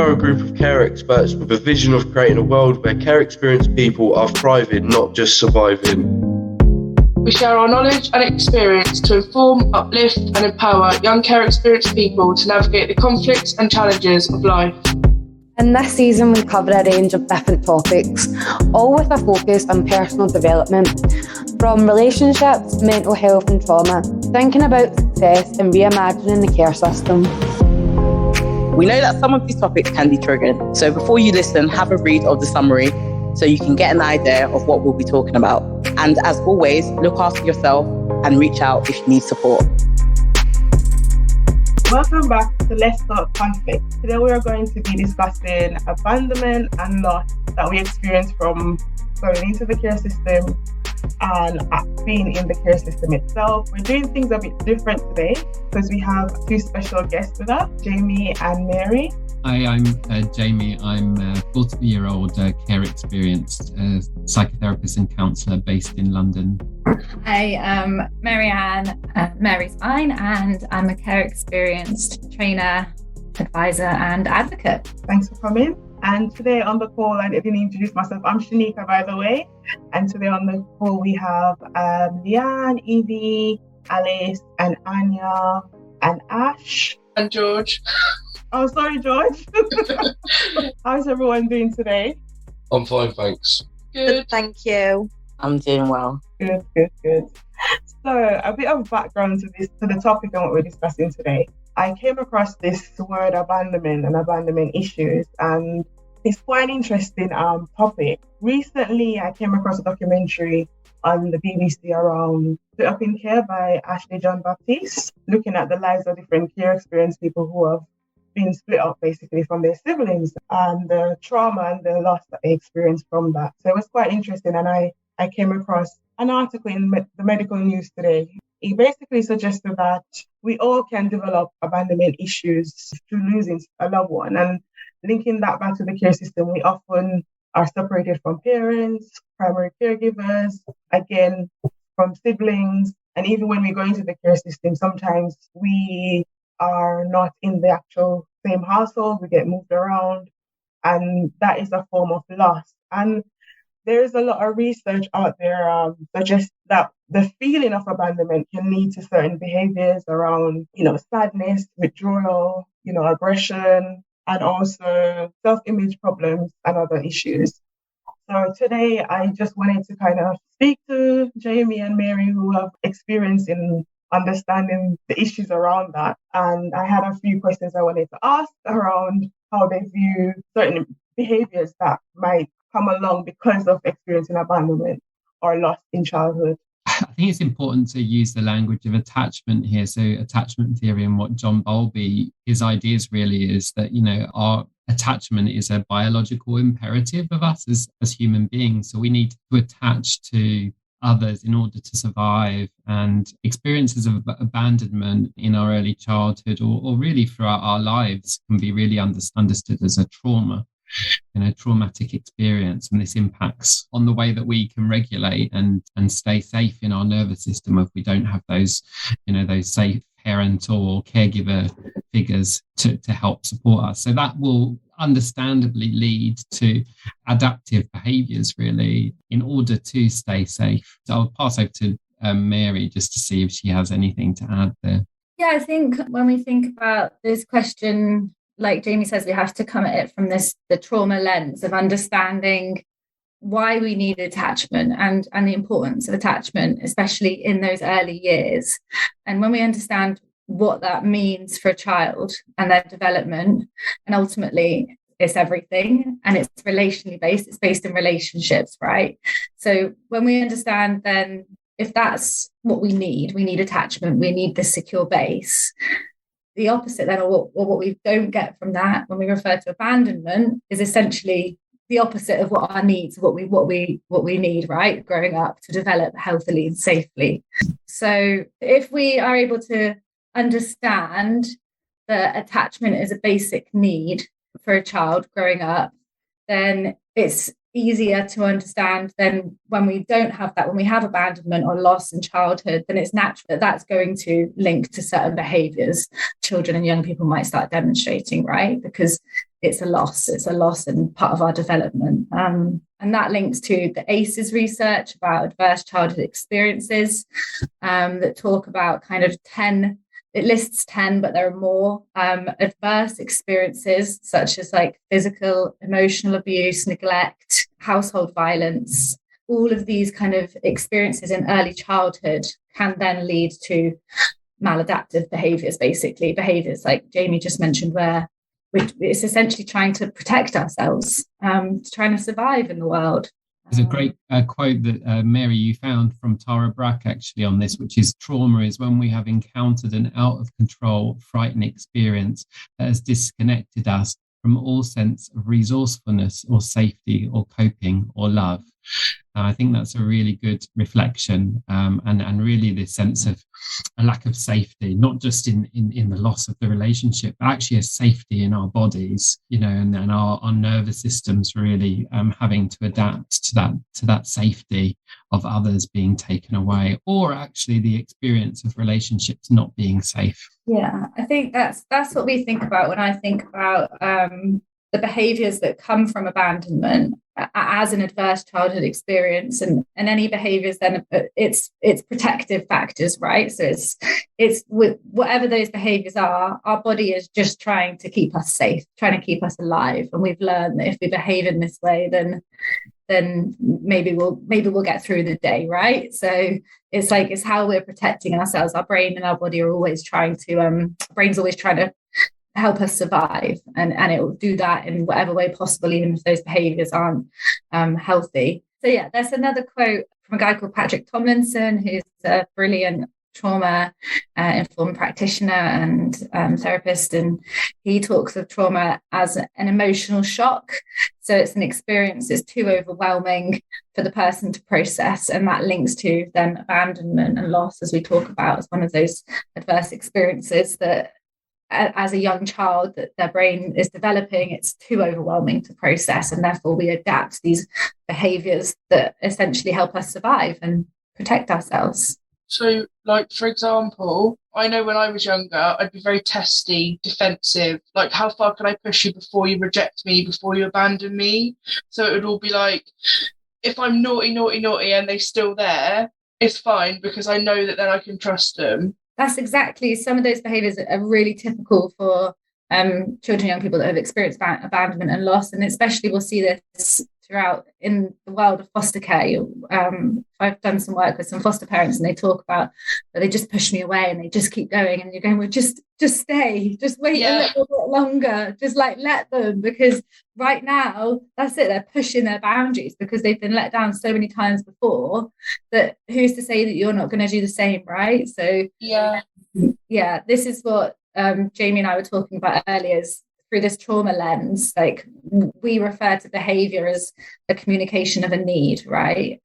are a group of care experts with a vision of creating a world where care experienced people are thriving, not just surviving. We share our knowledge and experience to inform, uplift and empower young care experienced people to navigate the conflicts and challenges of life. In this season, we cover a range of different topics, all with a focus on personal development, from relationships, mental health and trauma, thinking about success and reimagining the care system. We know that some of these topics can be triggering, so before you listen, have a read of the summary so you can get an idea of what we'll be talking about. And as always, look after yourself and reach out if you need support. Welcome back to Let's Talk Conflict. Today we are going to be discussing abandonment and loss that we experience from going into the care system and being in the care system itself. We're doing things a bit different today because we have two special guests with us, Jamie and Mary. Hi, I'm Jamie. I'm a 40-year-old care experienced psychotherapist and counsellor based in London. I am Marianne, Mary's mine, and I'm a care experienced trainer, advisor and advocate. Thanks for coming. And today on the call, I didn't introduce myself, I'm Shanika, by the way. And today on the call we have Leanne, Evie, Alice and Anya and Ash. And George. Oh, sorry, George. How's everyone doing today? I'm fine, thanks. Good. Thank you. I'm doing well. Good. So a bit of background to the topic and what we're discussing today. I came across this word abandonment and abandonment issues, and it's quite an interesting topic. Recently, I came across a documentary on the BBC around Split Up in Care by Ashley John Baptiste, looking at the lives of different care experienced people who have been split up basically from their siblings and the trauma and the loss that they experienced from that. So it was quite interesting, and I came across an article in the medical news today. It basically suggested that we all can develop abandonment issues through losing a loved one, and linking that back to the care system, we often are separated from parents, primary caregivers, again, from siblings, and even when we go into the care system, sometimes we are not in the actual same household, we get moved around, and that is a form of loss. And there is a lot of research out there suggests that the feeling of abandonment can lead to certain behaviours around, sadness, withdrawal, aggression, and also self-image problems and other issues. So today I just wanted to kind of speak to Jamie and Mary, who have experience in understanding the issues around that. And I had a few questions I wanted to ask around how they view certain behaviours that might come along because of experiencing abandonment or loss in childhood. I think it's important to use the language of attachment here. So attachment theory, and what John Bowlby, his ideas really is that, our attachment is a biological imperative of us as human beings. So we need to attach to others in order to survive, and experiences of abandonment in our early childhood or really throughout our lives can be really understood as a trauma. Traumatic experience, and this impacts on the way that we can regulate and stay safe in our nervous system if we don't have those safe parent or caregiver figures to help support us. So that will understandably lead to adaptive behaviours really in order to stay safe. So I'll pass over to Mary just to see if she has anything to add there. Yeah, I think when we think about this question, like Jamie says, we have to come at it from the trauma lens of understanding why we need attachment and the importance of attachment, especially in those early years. And when we understand what that means for a child and their development, and ultimately it's everything, and it's relationally based, it's based in relationships, right? So when we understand then, if that's what we need attachment, we need this secure base. The opposite then, or what we don't get from that when we refer to abandonment, is essentially the opposite of what our needs, what we need, right, growing up to develop healthily and safely. So if we are able to understand that attachment is a basic need for a child growing up, then it's easier to understand than when we don't have that. When we have abandonment or loss in childhood, then it's natural that that's going to link to certain behaviours children and young people might start demonstrating, right? Because it's a loss and part of our development. And that links to the ACEs research about adverse childhood experiences that talk about kind of 10, it lists 10, but there are more adverse experiences, such as like physical, emotional abuse, neglect, household violence. All of these kind of experiences in early childhood can then lead to maladaptive behaviours, basically behaviours like Jamie just mentioned, where it's essentially trying to protect ourselves, trying to survive in the world. There's a great quote that Mary, you found from Tara Brach actually on this, which is trauma is when we have encountered an out of control, frightening experience that has disconnected us from all sense of resourcefulness or safety or coping or love. I think that's a really good reflection, and really this sense of a lack of safety, not just in the loss of the relationship, but actually a safety in our bodies, and our nervous systems really having to adapt to that safety of others being taken away, or actually the experience of relationships not being safe. Yeah, I think that's what we think about when I think about the behaviours that come from abandonment as an adverse childhood experience, and any behaviours, then it's protective factors, right? So it's whatever those behaviours are, our body is just trying to keep us safe, trying to keep us alive, and we've learned that if we behave in this way, then maybe we'll get through the day, right? So it's how we're protecting ourselves. Our brain and our body are always trying to brain's always trying to help us survive, and it will do that in whatever way possible, even if those behaviours aren't healthy. So yeah, there's another quote from a guy called Patrick Tomlinson, who's a brilliant trauma informed practitioner and therapist, and he talks of trauma as an emotional shock. So it's an experience that's too overwhelming for the person to process, and that links to then abandonment and loss, as we talk about, as one of those adverse experiences that as a young child that their brain is developing, it's too overwhelming to process, and therefore we adapt these behaviours that essentially help us survive and protect ourselves. So, like, for example, I know when I was younger, I'd be very testy, defensive. Like, how far can I push you before you reject me, before you abandon me? So it would all be like, if I'm naughty, and they're still there, it's fine, because I know that then I can trust them. That's exactly, some of those behaviours are really typical for children and young people that have experienced abandonment and loss, and especially we'll see this throughout in the world of foster care. I've done some work with some foster parents, and they talk about that they just push me away and they just keep going, and you're going, well, just stay, just wait a little bit longer, just like let them, because right now that's it, they're pushing their boundaries because they've been let down so many times before, that who's to say that you're not going to do the same, right? So this is what Jamie and I were talking about earlier, is through this trauma lens, like we refer to behaviour as a communication of a need, right?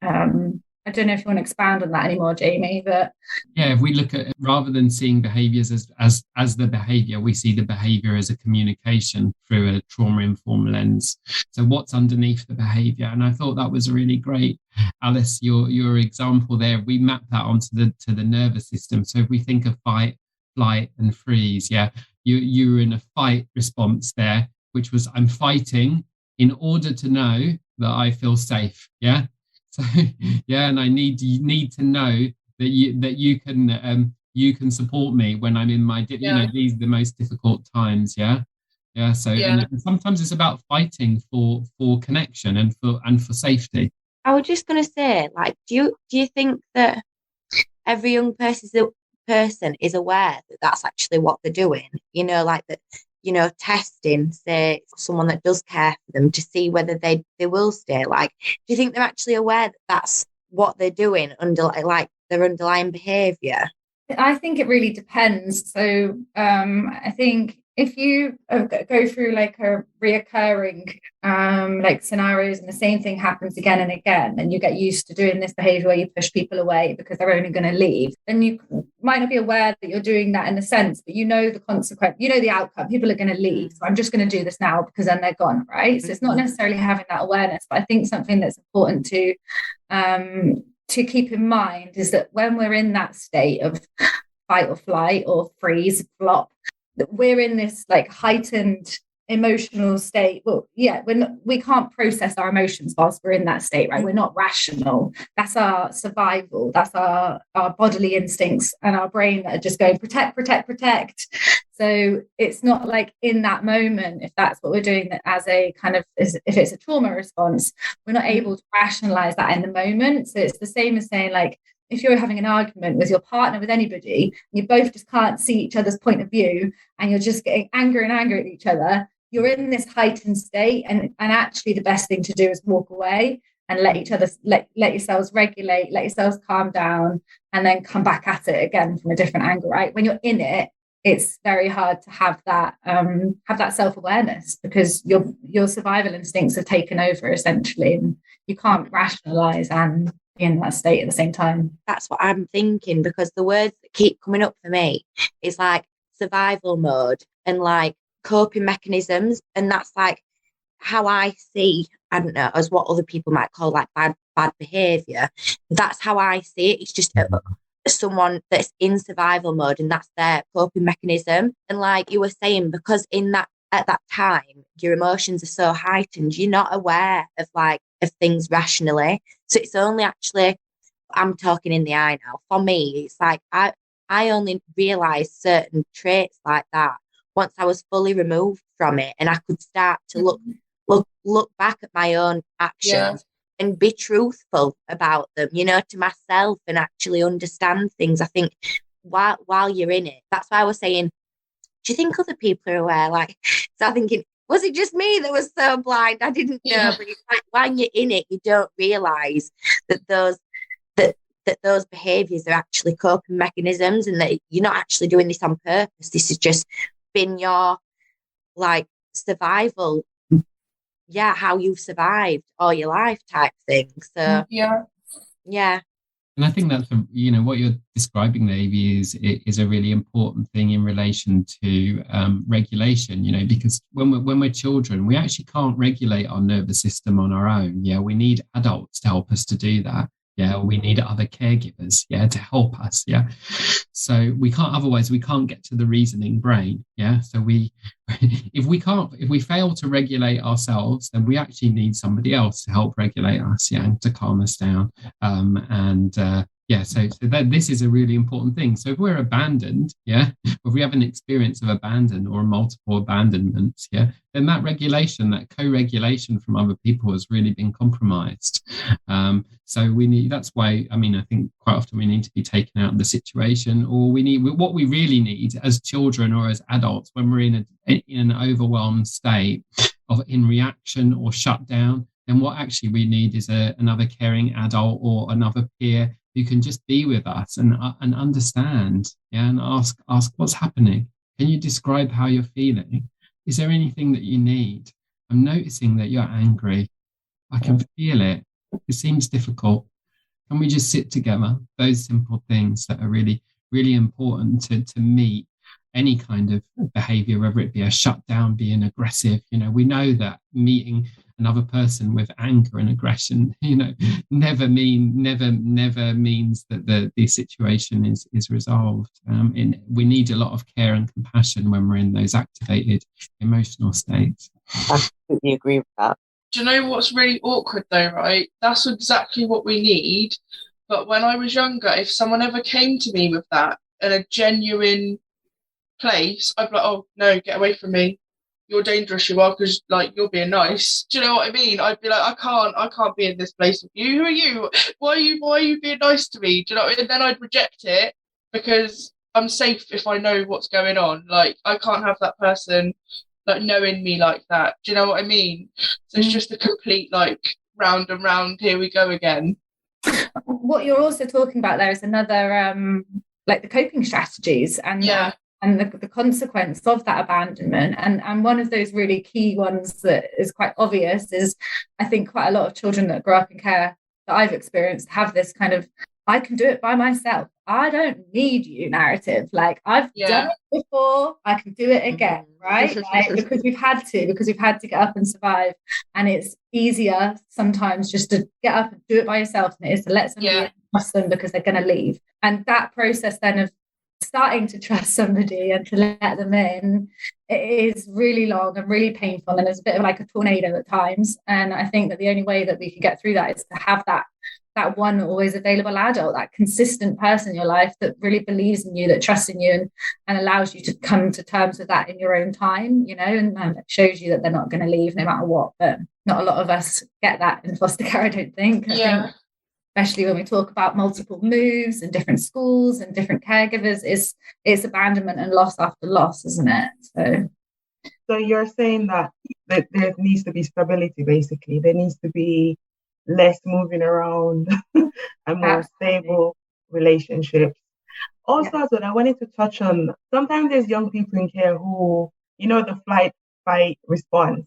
I don't know if you want to expand on that anymore, Jamie, but yeah, if we look at, rather than seeing behaviours as the behaviour, we see the behaviour as a communication through a trauma-informed lens. So what's underneath the behaviour? And I thought that was really great, Alice, your example there. We map that onto the nervous system. So if we think of fight, flight, and freeze, you were in a fight response there, which was I'm fighting in order to know that I feel safe. Yeah. So and I need to know that you can support me when I'm in my these are the most difficult times. So and sometimes it's about fighting for connection and for safety. I was just going to say, like, do you think that every young person is aware that that's actually what they're doing? Like that, testing, say, someone that does care for them to see whether they will stay. Like, do you think they're actually aware that that's what they're doing under, like, their underlying behaviour? I think it really depends. So I think if you go through like a reoccurring like scenarios and the same thing happens again and again, and you get used to doing this behavior where you push people away because they're only going to leave, then you might not be aware that you're doing that in a sense, but you know the consequence, you know the outcome. People are going to leave, so I'm just going to do this now because then they're gone, right? So it's not necessarily having that awareness, but I think something that's important to keep in mind is that when we're in that state of fight or flight or freeze, flop, that we're in this like heightened emotional state. Well, yeah, we can't process our emotions whilst we're in that state, right? We're not rational. That's our survival. That's our bodily instincts and our brain that are just going protect, protect, protect. So it's not like in that moment, if that's what we're doing, that as a kind of, if it's a trauma response, we're not able to rationalize that in the moment. So it's the same as saying, like, if you're having an argument with your partner, with anybody, you both just can't see each other's point of view and you're just getting angry at each other, you're in this heightened state, and actually the best thing to do is walk away and let yourselves regulate, let yourselves calm down, and then come back at it again from a different angle, right? When you're in it, it's very hard to have that self-awareness because your survival instincts have taken over essentially, and you can't rationalize and be in that state at the same time. That's what I'm thinking, because the words that keep coming up for me is like survival mode and like coping mechanisms, and that's like how I see, I don't know, as what other people might call like bad behavior. That's how I see it. It's just someone that's in survival mode, and that's their coping mechanism. And like you were saying, because at that time your emotions are so heightened, you're not aware of things rationally. So it's only actually, I'm talking in the I now, for me it's like I only realised certain traits like that once I was fully removed from it, and I could start to look back at my own actions and be truthful about them, to myself, and actually understand things. I think while you're in it, that's why I was saying, do you think other people are aware? Like, so I'm thinking, was it just me that was so blind? I didn't know. But it's like when you're in it, you don't realise that those behaviours are actually coping mechanisms, and that you're not actually doing this on purpose. This has just been your like survival, how you've survived all your life type thing. So yeah. And I think that's what you're describing there, Evie, is a really important thing in relation to regulation. Because when we're children, we actually can't regulate our nervous system on our own. Yeah, we need adults to help us to do that. Yeah, we need other caregivers. Yeah, to help us. Yeah, so we can't get to the reasoning brain. Yeah, so if we fail to regulate ourselves, then we actually need somebody else to help regulate us. Yeah, and to calm us down. So this is a really important thing. So if we're abandoned, if we have an experience of abandon or multiple abandonments, then that regulation, that co-regulation from other people has really been compromised. So that's why, I think quite often we need to be taken out of the situation, or what we really need as children or as adults when we're in an overwhelmed state in reaction or shutdown, then what actually we need is another caring adult or another peer who can just be with us and understand, and ask what's happening. Can you describe how you're feeling? Is there anything that you need? I'm noticing that you're angry. I can feel it. It seems difficult. Can we just sit together? Those simple things that are really, really important to meet any kind of behavior, whether it be a shutdown, being aggressive. We know that meeting another person with anger and aggression, never means that the situation is resolved. We need a lot of care and compassion when we're in those activated emotional states. I completely agree with that. Do you know what's really awkward though, right? That's exactly what we need. But when I was younger, if someone ever came to me with that in a genuine place, I'd be like, oh no, get away from me. You're dangerous, you are, because you're being nice. Do you know what I mean? I'd be like, I can't be in this place with you. Who are you? Why are you being nice to me? Do you know? And then I'd reject it because I'm safe if I know what's going on. Like, I can't have that person knowing me like that. Do you know what I mean? So it's just a complete round and round. Here we go again. What you're also talking about there is another the coping strategies and and the consequence of that abandonment. And one of those really key ones that is quite obvious is, I think quite a lot of children that grow up in care that I've experienced have this kind of, I can do it by myself, I don't need you narrative. Like, I've done it before, I can do it again, right? Like, because we've had to get up and survive. And it's easier sometimes just to get up and do it by yourself than it is to let somebody trust them because they're going to leave. And that process then of starting to trust somebody and to let them in, it is really long and really painful, and it's a bit of like a tornado at times. And I think that the only way that we can get through that is to have that one always available adult, that consistent person in your life that really believes in you, that trusts in you, and allows you to come to terms with that in your own time, you know, and it shows you that they're not going to leave no matter what. But not a lot of us get that in foster care, I don't think. I think, especially when we talk about multiple moves and different schools and different caregivers, it's abandonment and loss after loss, isn't it? So you're saying that there needs to be stability, basically. There needs to be less moving around and more stable relationships. Also, I wanted to touch on, sometimes there's young people in care who, you know, the flight, fight response.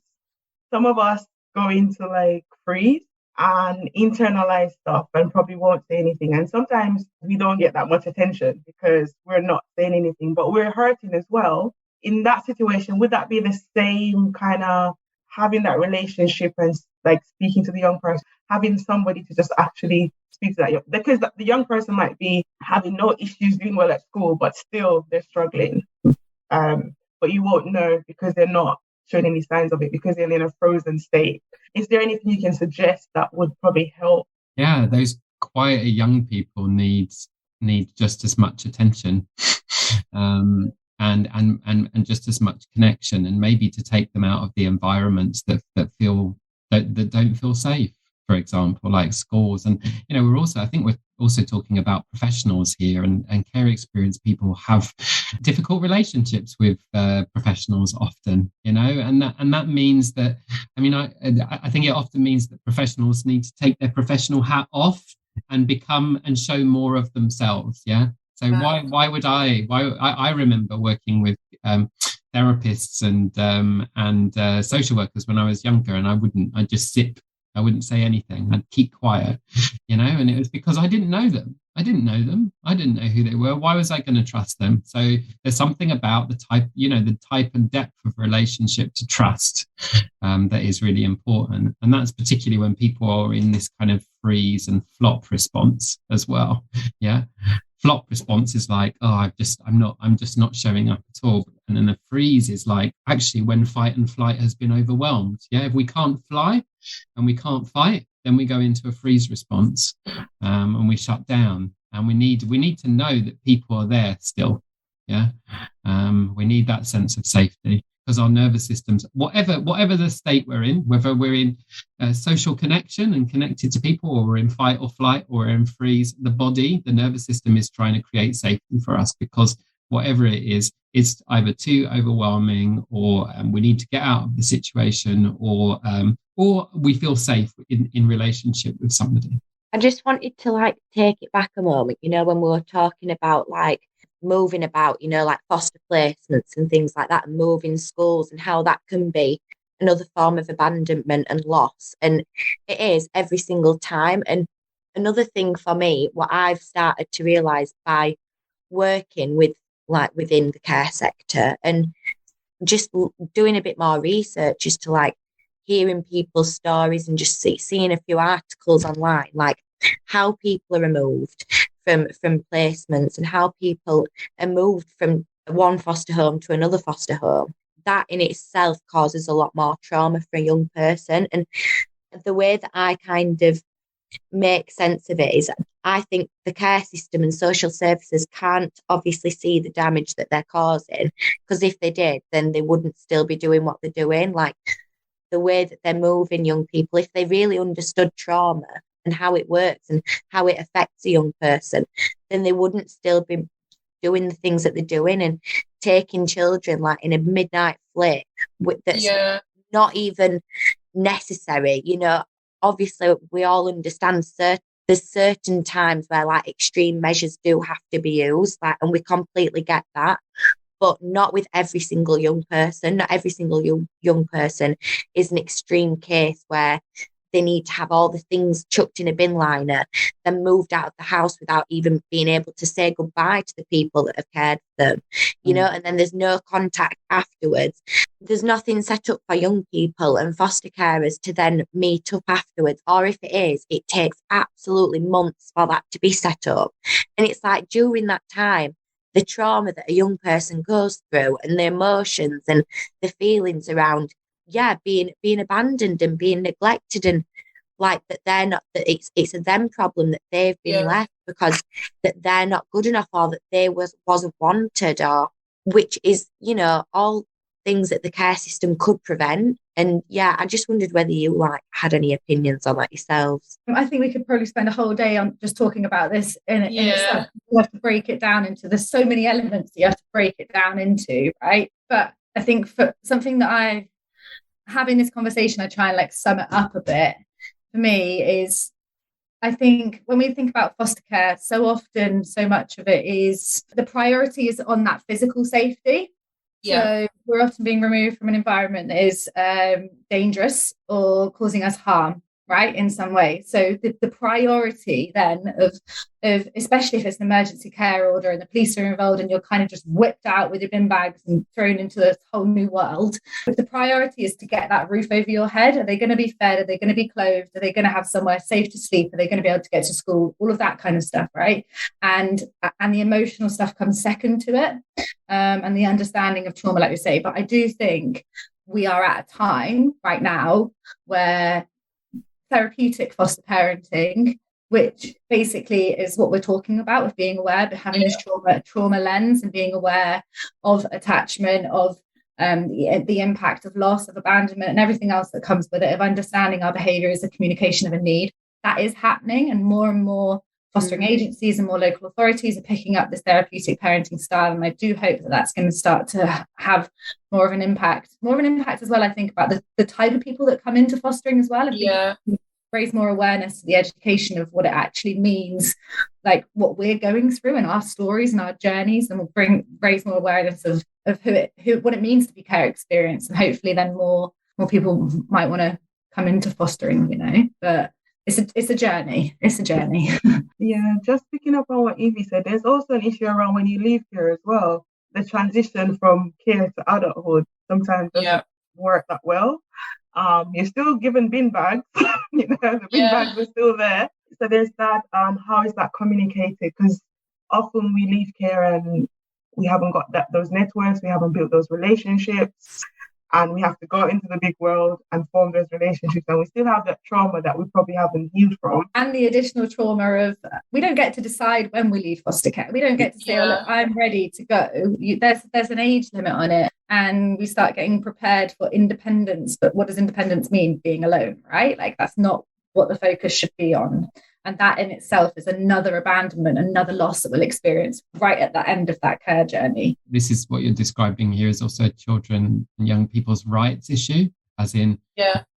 Some of us go into like freeze and internalize stuff and probably won't say anything. And sometimes we don't get that much attention because we're not saying anything, but we're hurting as well. In that situation, would that be the same kind of having that relationship and like speaking to the young person, having somebody to just actually speak to that because the young person might be having no issues, doing well at school, but still they're struggling. But you won't know because they're not showing any signs of it because they're in a frozen state. Is there anything you can suggest that would probably help? Yeah, those quieter young people need just as much attention. And just as much connection, and maybe to take them out of the environments that don't feel safe, for example, like schools. And you know, I think we're also talking about professionals here, and care experienced people have difficult relationships with professionals often, you know, and that means that, I mean, I think it often means that professionals need to take their professional hat off and become and show more of themselves. So I remember working with therapists and social workers when I was younger, and I'd just sit, I wouldn't say anything, I'd keep quiet, you know, and it was because I didn't know them. I didn't know who they were. Why was I going to trust them? So there's something about the type and depth of relationship to trust that is really important. And that's particularly when people are in this kind of freeze and flop response as well. Yeah. Flop response is like, I'm just not showing up at all. And then the freeze is like, actually, when fight and flight has been overwhelmed. Yeah, if we can't fly and we can't fight, then we go into a freeze response, and we shut down. And we need to know that people are there still. Yeah, we need that sense of safety. Because our nervous systems, whatever the state we're in, whether we're in social connection and connected to people, or we're in fight or flight, or we're in freeze, the nervous system is trying to create safety for us, because whatever it is, it's either too overwhelming, or we need to get out of the situation, or we feel safe in relationship with somebody. I just wanted to like take it back a moment, you know, when we were talking about like moving about, you know, like foster placements and things like that, and moving schools, and how that can be another form of abandonment and loss. And it is every single time. And another thing for me, what I've started to realise by working with like within the care sector and just doing a bit more research, is to like hearing people's stories and just seeing a few articles online, like how people are removed from placements, and how people are moved from one foster home to another foster home. That in itself causes a lot more trauma for a young person. And the way that I kind of make sense of it is, I think the care system and social services can't obviously see the damage that they're causing, because if they did, then they wouldn't still be doing what they're doing. Like the way that they're moving young people, if they really understood trauma and how it works and how it affects a young person, then they wouldn't still be doing the things that they're doing and taking children like in a midnight flick that's not even necessary. You know, obviously we all understand there's certain times where like extreme measures do have to be used, like, and we completely get that. but not with every single young person. Not every single young person is an extreme case where they need to have all the things chucked in a bin liner, then moved out of the house without even being able to say goodbye to the people that have cared for them, you know, and then there's no contact afterwards. There's nothing set up for young people and foster carers to then meet up afterwards. Or if it is, it takes absolutely months for that to be set up. And it's like during that time, the trauma that a young person goes through and the emotions and the feelings around being abandoned and being neglected, and like that they're not, that it's a them problem, that they've been left because that they're not good enough, or that they wasn't wanted, or which is, you know, all things that the care system could prevent. And I just wondered whether you like had any opinions on that yourselves. I think we could probably spend a whole day on just talking about this in itself. You have to break it down into, there's so many elements that you have to break it down into, right? But I think for something that having this conversation, I try and like sum it up a bit. For me is, I think when we think about foster care, so often, so much of it is the priority is on that physical safety. So we're often being removed from an environment that is dangerous or causing us harm, right, in some way. So the priority then of especially if it's an emergency care order and the police are involved and you're kind of just whipped out with your bin bags and thrown into this whole new world, the priority is to get that roof over your head. Are they going to be fed? Are they going to be clothed? Are they going to have somewhere safe to sleep? Are they going to be able to get to school? All of that kind of stuff, right? And the emotional stuff comes second to it, and the understanding of trauma, like we say. But I do think we are at a time right now where therapeutic foster parenting, which basically is what we're talking about with being aware, but having this trauma lens and being aware of attachment, of the impact of loss, of abandonment, and everything else that comes with it, of understanding our behaviour as a communication of a need. That is happening, and more fostering agencies and more local authorities are picking up this therapeutic parenting style. And I do hope that that's going to start to have more of an impact as well. I think about the type of people that come into fostering as well. Raise more awareness to the education of what it actually means, like what we're going through and our stories and our journeys, and we'll raise more awareness of what it means to be care experienced, and hopefully then more people might want to come into fostering, you know. But it's a journey. Just picking up on what Evie said, there's also an issue around when you leave care as well. The transition from care to adulthood sometimes doesn't work that well. You're still given bin bags, you know, the bin bags are still there. So there's that, how is that communicated? Because often we leave care and we haven't got those networks, we haven't built those relationships, and we have to go into the big world and form those relationships, and we still have that trauma that we probably haven't healed from. And the additional trauma of, we don't get to decide when we leave foster care. We don't get to say, oh, look, I'm ready to go. There's an age limit on it, and we start getting prepared for independence. But what does independence mean? Being alone, right? Like, that's not what the focus should be on. And that in itself is another abandonment, another loss that we'll experience right at the end of that care journey. This is what you're describing here is also children and young people's rights issue, as in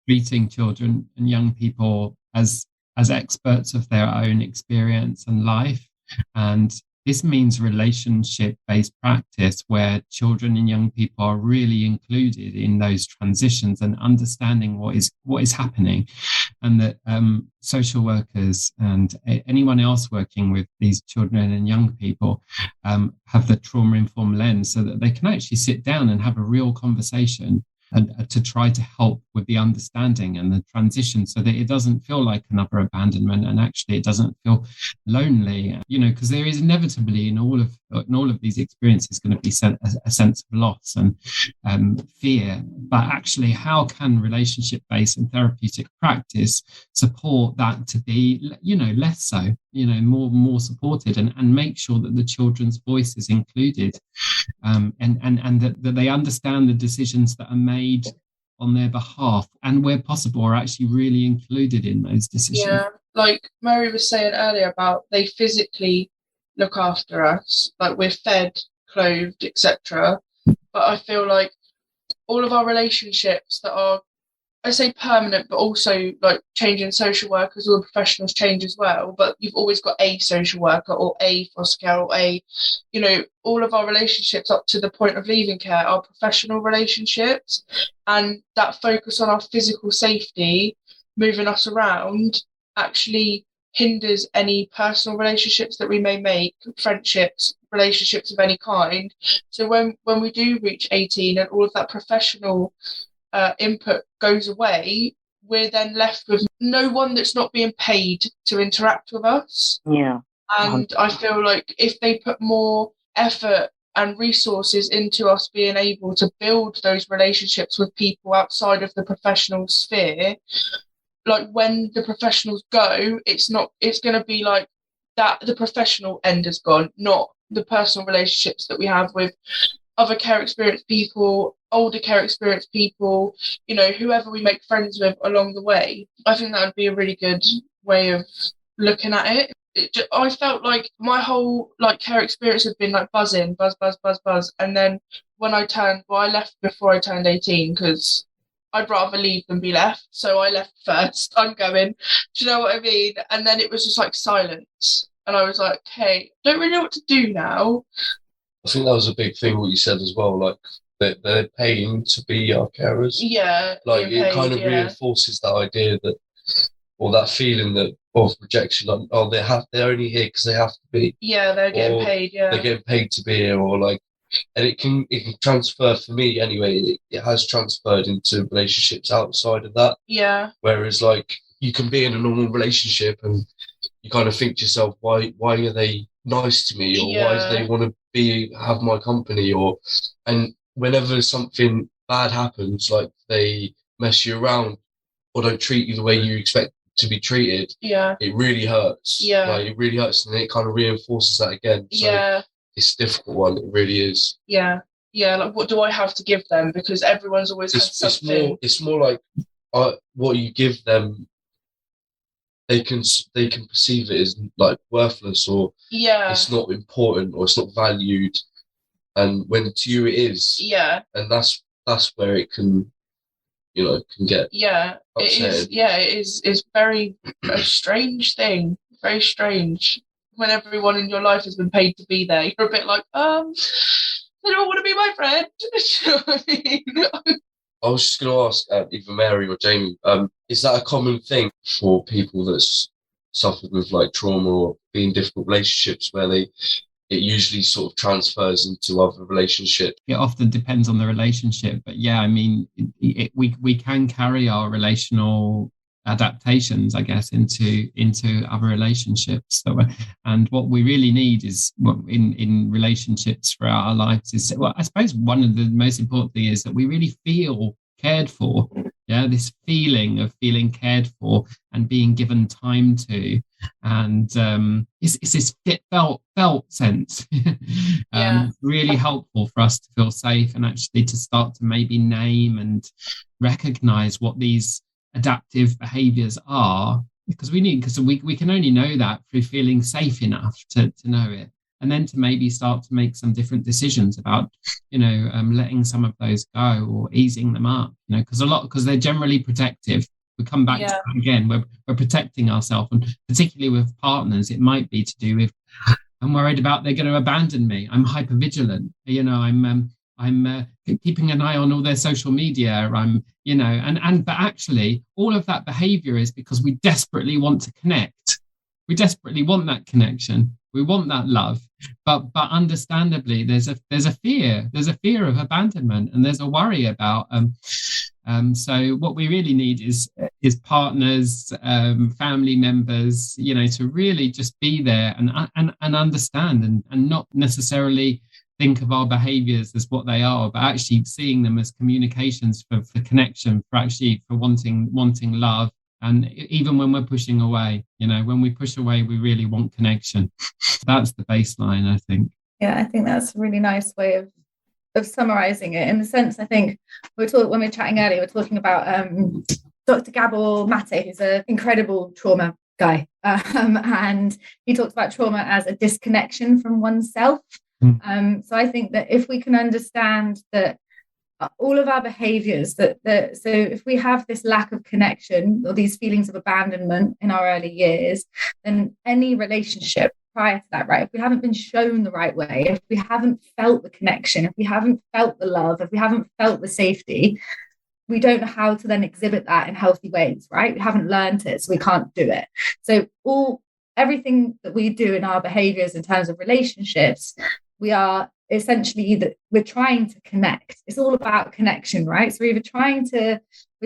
treating children and young people as experts of their own experience and life. And this means relationship-based practice where children and young people are really included in those transitions and understanding what is happening, and that social workers and anyone else working with these children and young people have the trauma-informed lens, so that they can actually sit down and have a real conversation and to try to help with the understanding and the transition, so that it doesn't feel like another abandonment, and actually it doesn't feel lonely, you know, because there is inevitably in all of these experiences going to be a sense of loss and fear. But actually, how can relationship-based and therapeutic practice support that to be, you know, less so, you know, more supported, and make sure that the children's voice is included, and that they understand the decisions that are made on their behalf, and where possible are actually really included in those decisions. Yeah, like Mary was saying earlier about they physically look after us, like we're fed, clothed, etc. But I feel like all of our relationships that are I say permanent, but also like changing social workers, all the professionals change as well. But you've always got a social worker or a foster care or all of our relationships up to the point of leaving care are professional relationships, and that focus on our physical safety, moving us around, actually hinders any personal relationships that we may make, friendships, relationships of any kind. So when we do reach 18 and all of that professional input goes away, we're then left with no one that's not being paid to interact with us. Yeah. And I feel like if they put more effort and resources into us being able to build those relationships with people outside of the professional sphere, like when the professionals go, it's going to be like that the professional end is gone, not the personal relationships that we have with other care experienced people, older care experienced people, whoever we make friends with along the way. I think that would be a really good way of looking at it. I felt like my whole care experience had been like buzzing, buzz, buzz, buzz, buzz. And then when I left before I turned 18 because I'd rather leave than be left. So I left first. I'm going. Do you know what I mean? And then it was just like silence. And I was like, hey, don't really know what to do now. I think that was a big thing what you said as well, like they're paying to be our carers. Yeah. Like being it paid, kind of reinforces that idea that, or that feeling that of rejection, like, oh, they're only here because they have to be. Yeah, they're getting Or paid, yeah. They're getting paid to be here, or like, and it can transfer for me anyway. It has transferred into relationships outside of that. Yeah. Whereas like you can be in a normal relationship and you kind of think to yourself, why are they nice to me, or why do they want to have my company, and whenever something bad happens, like they mess you around or don't treat you the way you expect to be treated, it really hurts. Like it really hurts, and it kind of reinforces that again. So it's a difficult one. It really is. Like what do I have to give them, because everyone's always had something. It's more like what you give them, they can perceive it as like worthless, or it's not important, or it's not valued, and when to you it is. And that's where it can get upsetting. It is. It's very a strange thing, very strange. When everyone in your life has been paid to be there, you're a bit like, they don't want to be my friend. Do you know what I mean? I was just going to ask either Mary or Jamie, is that a common thing for people that's suffered with like trauma or be in difficult relationships, where it usually sort of transfers into other relationships? It often depends on the relationship, but yeah, I mean, we can carry our relational adaptations, I guess, into other relationships. And what we really need is, in relationships throughout our lives, is, well, I suppose one of the most important things is that we really feel cared for. Yeah, this feeling of feeling cared for and being given time to, and it's this felt sense. Really helppful for us to feel safe, and actually to start to maybe name and recognize what these adaptive behaviours are, because we can only know that through feeling safe enough to know it, and then to maybe start to make some different decisions about letting some of those go or easing them up, because they're generally protective. We come back to that again. We're protecting ourselves, and particularly with partners, it might be to do with, I'm worried about they're going to abandon me. I'm hypervigilant. I'm keeping an eye on all their social media. But actually, all of that behaviour is because we desperately want to connect. We desperately want that connection. We want that love. But understandably, there's a fear. There's a fear of abandonment, and there's a worry about. So what we really need is partners, family members, to really just be there and understand, and not necessarily think of our behaviours as what they are, but actually seeing them as communications for connection, for wanting love. And even when we're pushing away, when we push away, we really want connection. That's the baseline, I think. Yeah, I think that's a really nice way of summarising it. In the sense, I think when we were chatting earlier, we were talking about Dr. Gabor Mate, who's an incredible trauma guy. And he talks about trauma as a disconnection from oneself. So I think that if we can understand that all of our behaviors so if we have this lack of connection or these feelings of abandonment in our early years, then any relationship prior to that, right, if we haven't been shown the right way, if we haven't felt the connection, if we haven't felt the love, if we haven't felt the safety, we don't know how to then exhibit that in healthy ways, right? We haven't learned it, so we can't do it. So everything that we do in our behaviors in terms of relationships, we are essentially that we're trying to connect. It's all about connection, right? So we're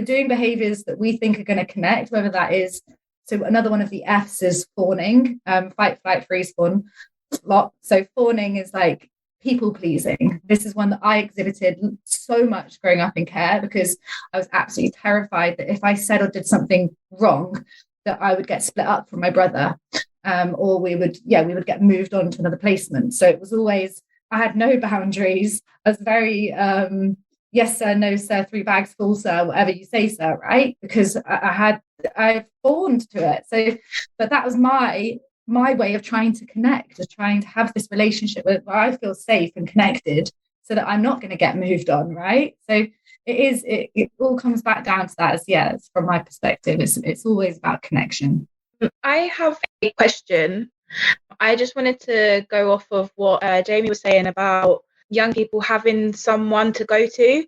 doing behaviors that we think are going to connect, whether that is, so another one of the F's is fawning, fight, flight, freeze, fawn. So fawning is like people pleasing. This is one that I exhibited so much growing up in care, because I was absolutely terrified that if I said or did something wrong, that I would get split up from my brother, or we would get moved on to another placement. So it was always, I had no boundaries. I was very, yes, sir, no, sir, 3 bags full, sir, whatever you say, sir, right? Because I fawned to it. So, but that was my way of trying to connect, of trying to have this relationship where I feel safe and connected so that I'm not going to get moved on, right? So it all comes back down to that. It's from my perspective, it's always about connection. I have a question. I just wanted to go off of what Jamie was saying about young people having someone to go to.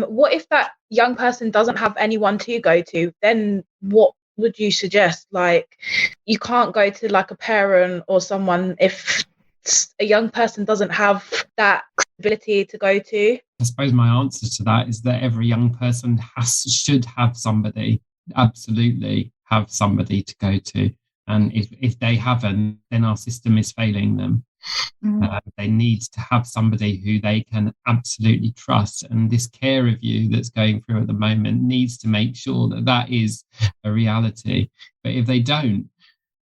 What if that young person doesn't have anyone to go to? Then what would you suggest? Like, you can't go to like a parent or someone if a young person doesn't have that ability to go to. I suppose my answer to that is that every young person should have somebody, absolutely have somebody to go to. And if they haven't, then our system is failing them. They need to have somebody who they can absolutely trust. And this care review that's going through at the moment needs to make sure that that is a reality. But if they don't,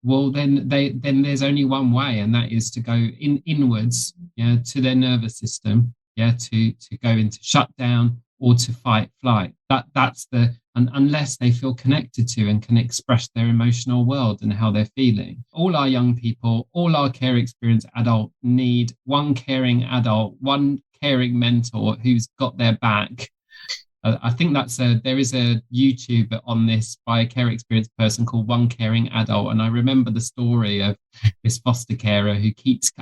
well, then there's only one way, and that is to go inwards, to their nervous system, to go into shutdown or to fight, flight. That's and unless they feel connected to and can express their emotional world and how they're feeling. All our young people, all our care experience adult need one caring adult, one caring mentor who's got their back. I think there is a YouTube on this by a care experience person called One Caring Adult, and I remember the story of this foster carer who keeps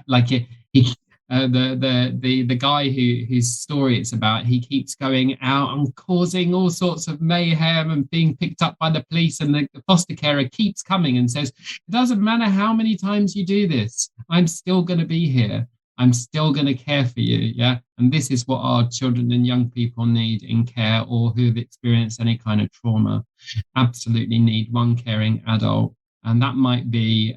the guy whose story it's about. He keeps going out and causing all sorts of mayhem and being picked up by the police, and the foster carer keeps coming and says, "It doesn't matter how many times you do this, I'm still going to be here. I'm still going to care for you." And this is what our children and young people need in care, or who have experienced any kind of trauma. Absolutely need one caring adult. And that might be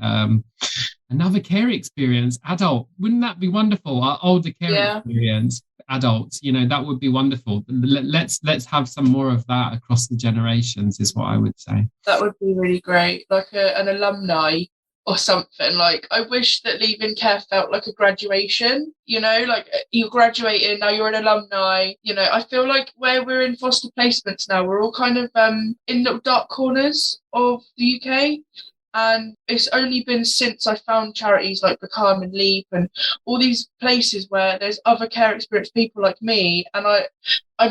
another care experience adult. Wouldn't that be wonderful? Our older care experience adults, that would be wonderful. Let's have some more of that across the generations, is what I would say. That would be really great, like an alumni or something. Like, I wish that leaving care felt like a graduation, like you're graduating, now you're an alumni. I feel like where we're in foster placements now, we're all kind of in little dark corners of the UK. And it's only been since I found charities like Become and Leap and all these places where there's other care experienced people like me, and I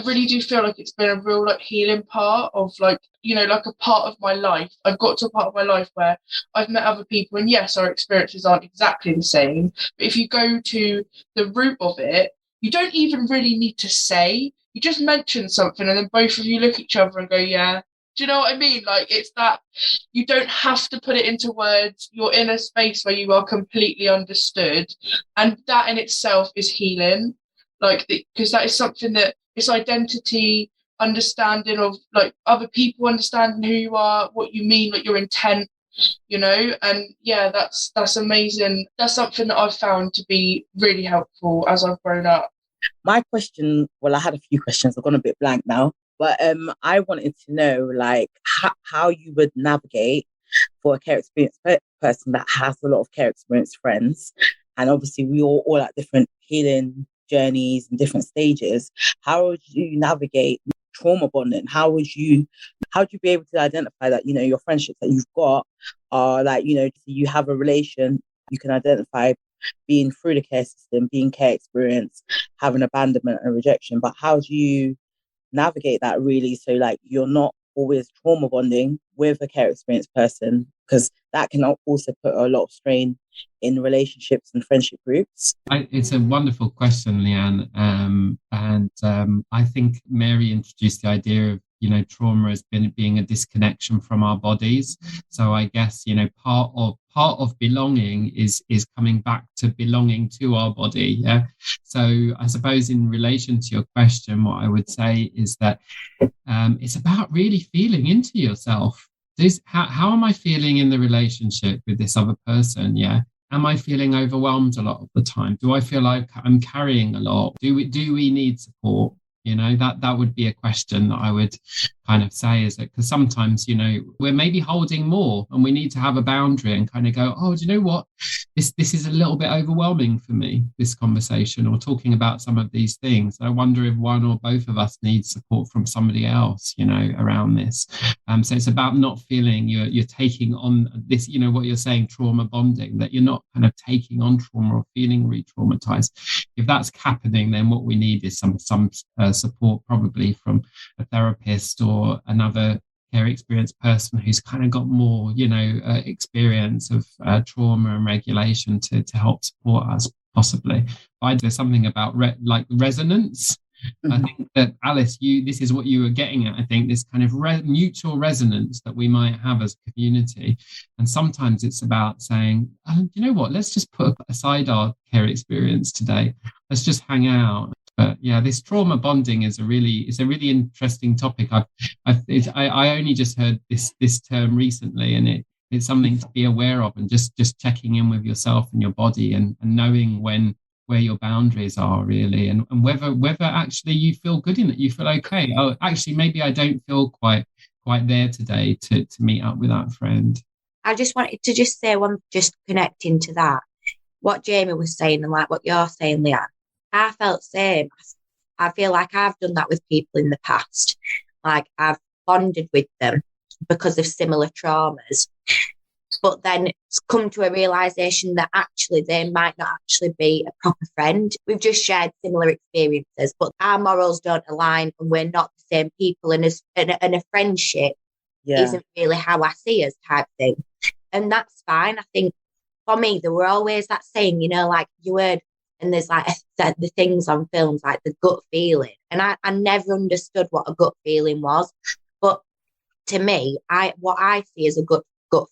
really do feel like it's been a real like healing part of like a part of my life. I've got to a part of my life where I've met other people, and yes, our experiences aren't exactly the same, but if you go to the root of it, you don't even really need to say, you just mention something and then both of you look at each other and go, yeah. Do you know what I mean? Like, it's that you don't have to put it into words. You're in a space where you are completely understood. And that in itself is healing. Like, because that is something that it's identity, understanding of like other people understanding who you are, what you mean, like your intent, and that's amazing. That's something that I've found to be really helpful as I've grown up. My question, well, I had a few questions. I've gone a bit blank now. But I wanted to know, like, how you would navigate for a care experience person that has a lot of care experience friends. And obviously, we all at different healing journeys and different stages. How would you navigate trauma bonding? How would you be able to identify that, your friendships that you've got are like, you have a relation, you can identify being through the care system, being care experience, having abandonment and rejection. But how do you navigate that really, so like you're not always trauma bonding with a care experienced person, because that can also put a lot of strain in relationships and friendship groups? It's a wonderful question, Leanne. I think Mary introduced the idea of, trauma as being a disconnection from our bodies. So I guess, part of belonging is coming back to belonging to our body. Yeah. So I suppose in relation to your question, what I would say is that it's about really feeling into yourself. How am I feeling in the relationship with this other person? Yeah. Am I feeling overwhelmed a lot of the time? Do I feel like I'm carrying a lot? Do we need support? That would be a question that I would kind of say, is that because sometimes, we're maybe holding more and we need to have a boundary and kind of go, oh, do you know what? This is a little bit overwhelming for me, this conversation or talking about some of these things. I wonder if one or both of us need support from somebody else, around this. So it's about not feeling you're taking on this, what you're saying, trauma bonding, that you're not kind of taking on trauma or feeling re-traumatized. If that's happening, then what we need is some support, probably from a therapist or another care experienced person who's kind of got more, experience of trauma and regulation to help support us, possibly. There's something about resonance. Mm-hmm. I think that, Alice, this is what you were getting at. I think this kind of mutual resonance that we might have as a community. And sometimes it's about saying, you know what, let's just put aside our care experience today. Let's just hang out. But yeah, this trauma bonding is a really interesting topic. I only just heard this term recently, and it's something to be aware of, and just checking in with yourself and your body and knowing where your boundaries are, really, and whether actually you feel good in it, you feel okay. Oh, actually, maybe I don't feel quite there today to meet up with that friend. I just wanted to say just connecting to that, what Jamie was saying and like what you're saying, Leanne. I felt same. I feel like I've done that with people in the past. Like I've bonded with them because of similar traumas, but then it's come to a realisation that actually they might not actually be a proper friend. We've just shared similar experiences, but our morals don't align and we're not the same people. And a friendship isn't really how I see us, type thing. And that's fine. I think for me, there were always that saying, like you heard, and there's like the things on films, like the gut feeling. And I never understood what a gut feeling was. But to me, what I see as a gut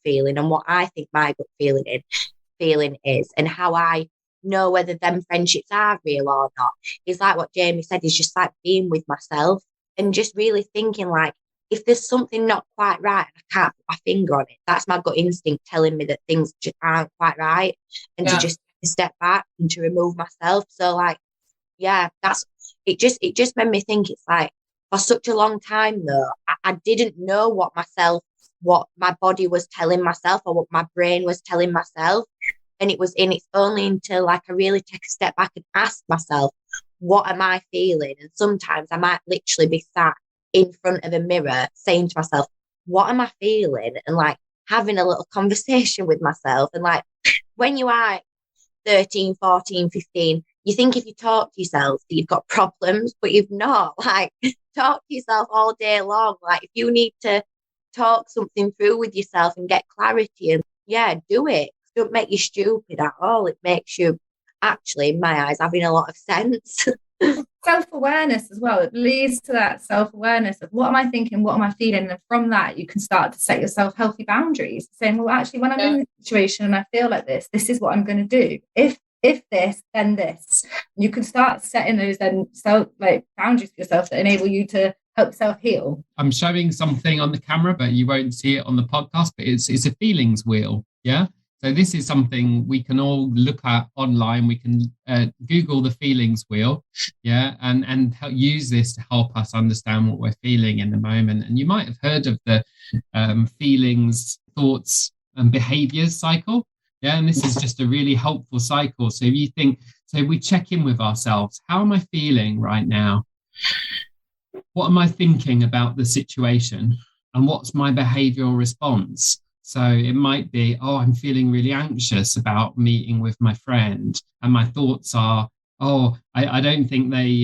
feeling and what I think my gut feeling is, and how I know whether them friendships are real or not, is like what Jamie said, is just like being with myself and just really thinking like, if there's something not quite right, I can't put my finger on it. That's my gut instinct telling me that things just aren't quite right, and to just step back and to remove myself. So like, that's it. Just made me think, it's like for such a long time though, I didn't know what my body was telling myself or what my brain was telling myself. And it's only until like I really take a step back and ask myself, what am I feeling? And sometimes I might literally be sat in front of a mirror saying to myself, what am I feeling? And like having a little conversation with myself. And like when you are 13, 14, 15, you think if you talk to yourself that you've got problems, but you've not. Like talk to yourself all day long. Like if you need to talk something through with yourself and get clarity, and do it. Don't make you stupid at all. It makes you actually, in my eyes, having a lot of sense. Self-awareness as well. It leads to that self-awareness of what am I thinking, what am I feeling, and from that you can start to set yourself healthy boundaries, saying, well, actually, when I'm in this situation and I feel like this is what I'm going to do. If this, then this. You can start setting those boundaries for yourself that enable you to help self-heal. I'm showing something on the camera, but you won't see it on the podcast, but it's a feelings wheel. Yeah. So this is something we can all look at online. We can Google the feelings wheel, and use this to help us understand what we're feeling in the moment. And you might have heard of the feelings, thoughts, and behaviours cycle. Yeah, and this is just a really helpful cycle. So if you think, so we check in with ourselves. How am I feeling right now? What am I thinking about the situation? And what's my behavioural response? So it might be, oh, I'm feeling really anxious about meeting with my friend, and my thoughts are, oh, I don't think they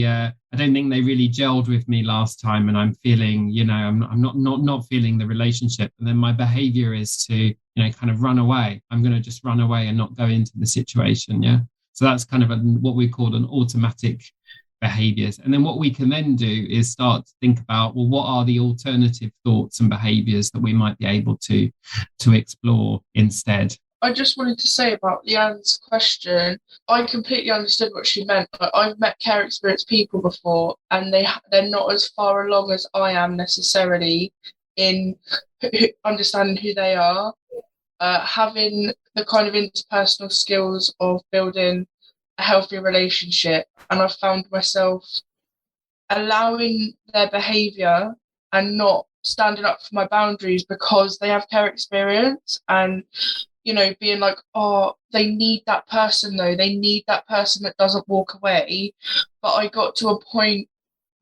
really gelled with me last time, and I'm feeling, I'm not feeling the relationship. And then my behavior is to, kind of run away. I'm going to just run away and not go into the situation. Yeah. So that's kind of what we call an automatic behaviors. And then what we can then do is start to think about, well, what are the alternative thoughts and behaviors that we might be able to explore instead? I just wanted to say about Leanne's question, I completely understood what she meant. I've met care experienced people before, and they're not as far along as I am necessarily in understanding who they are, having the kind of interpersonal skills of building a healthy relationship. And I've found myself allowing their behaviour and not standing up for my boundaries because they have care experience, and being like, oh, they need that person though. They need that person that doesn't walk away. But I got to a point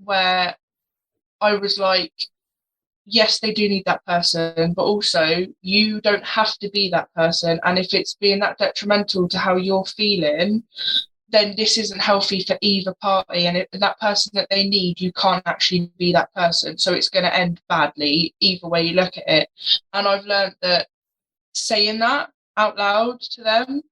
where I was like, yes, they do need that person, but also you don't have to be that person. And if it's being that detrimental to how you're feeling, then this isn't healthy for either party. And that person that they need, you can't actually be that person. So it's going to end badly, either way you look at it. And I've learned that saying that out loud to them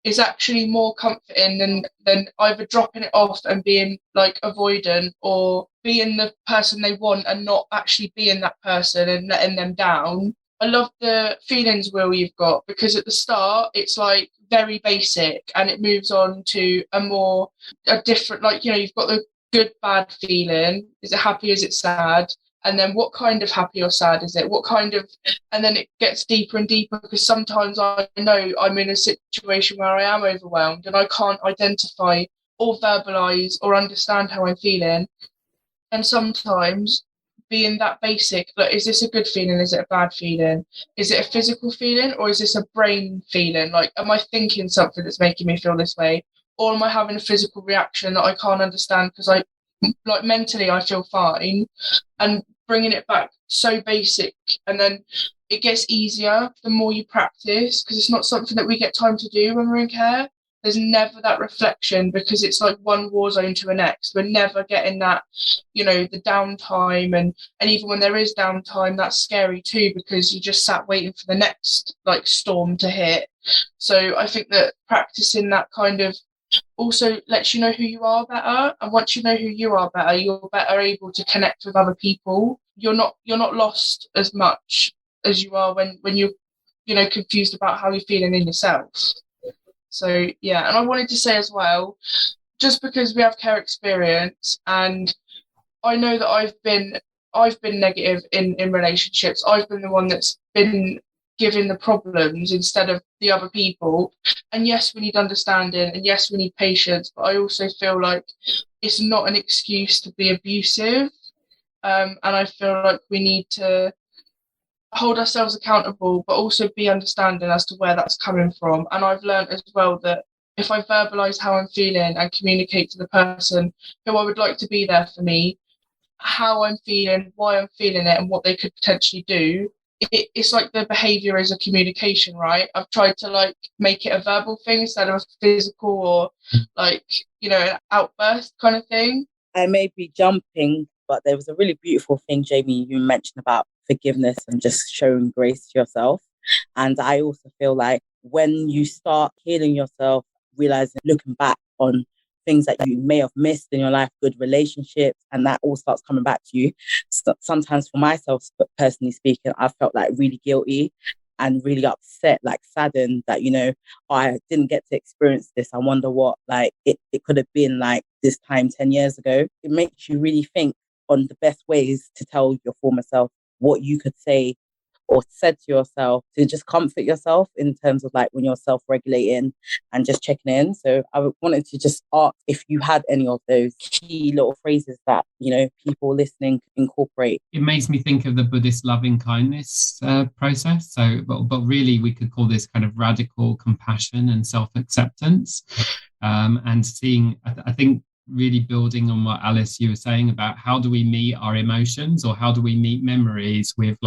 is actually more comforting than either dropping it off and being like avoidant, or being the person they want and not actually being that person and letting them down. I love the feelings wheel you've got, because at the start it's like very basic, and it moves on to a different, like, you've got the good, bad feeling. Is it happy? Is it sad? And then what kind of happy or sad is it? And then it gets deeper and deeper, because sometimes I know I'm in a situation where I am overwhelmed and I can't identify or verbalise or understand how I'm feeling. And sometimes being that basic, like, is this a good feeling? Is it a bad feeling? Is it a physical feeling, or is this a brain feeling? Like, am I thinking something that's making me feel this way? Or am I having a physical reaction that I can't understand because mentally I feel fine? And bringing it back so basic, and then it gets easier the more you practice, because it's not something that we get time to do when we're in care. There's never that reflection, because it's like one war zone to the next. We're never getting that, the downtime, and even when there is downtime, that's scary too, because you just sat waiting for the next like storm to hit. So I think that practicing that kind of also lets you know who you are better, and once you know who you are better, you're better able to connect with other people. You're not lost as much as you are when you're confused about how you're feeling in yourself. So yeah, and I wanted to say as well, just because we have care experience, and I know that I've been negative in relationships. I've been the one that's been given the problems instead of the other people. And yes, we need understanding, and yes, we need patience, but I also feel like it's not an excuse to be abusive. And I feel like we need to hold ourselves accountable, but also be understanding as to where that's coming from. And I've learned as well that if I verbalise how I'm feeling and communicate to the person who I would like to be there for me, how I'm feeling, why I'm feeling it, and what they could potentially do, it's like the behaviour is a communication, right? I've tried to make it a verbal thing instead of a physical or an outburst kind of thing. I may be jumping, but there was a really beautiful thing, Jamie, you mentioned about forgiveness and just showing grace to yourself. And I also feel like when you start healing yourself, realizing, looking back on things that you may have missed in your life, good relationships, and that all starts coming back to you. Sometimes for myself, personally speaking, I felt like really guilty and really upset, saddened that, I didn't get to experience this. I wonder what it could have been like this time 10 years ago. It makes you really think on the best ways to tell your former self what you could say or said to yourself to just comfort yourself in terms of when you're self-regulating and just checking in. So I wanted to just ask if you had any of those key little phrases that, people listening incorporate. It makes me think of the Buddhist loving kindness process. So, but really we could call this kind of radical compassion and self-acceptance. And seeing, I think, really building on what Alice, you were saying about how do we meet our emotions, or how do we meet memories with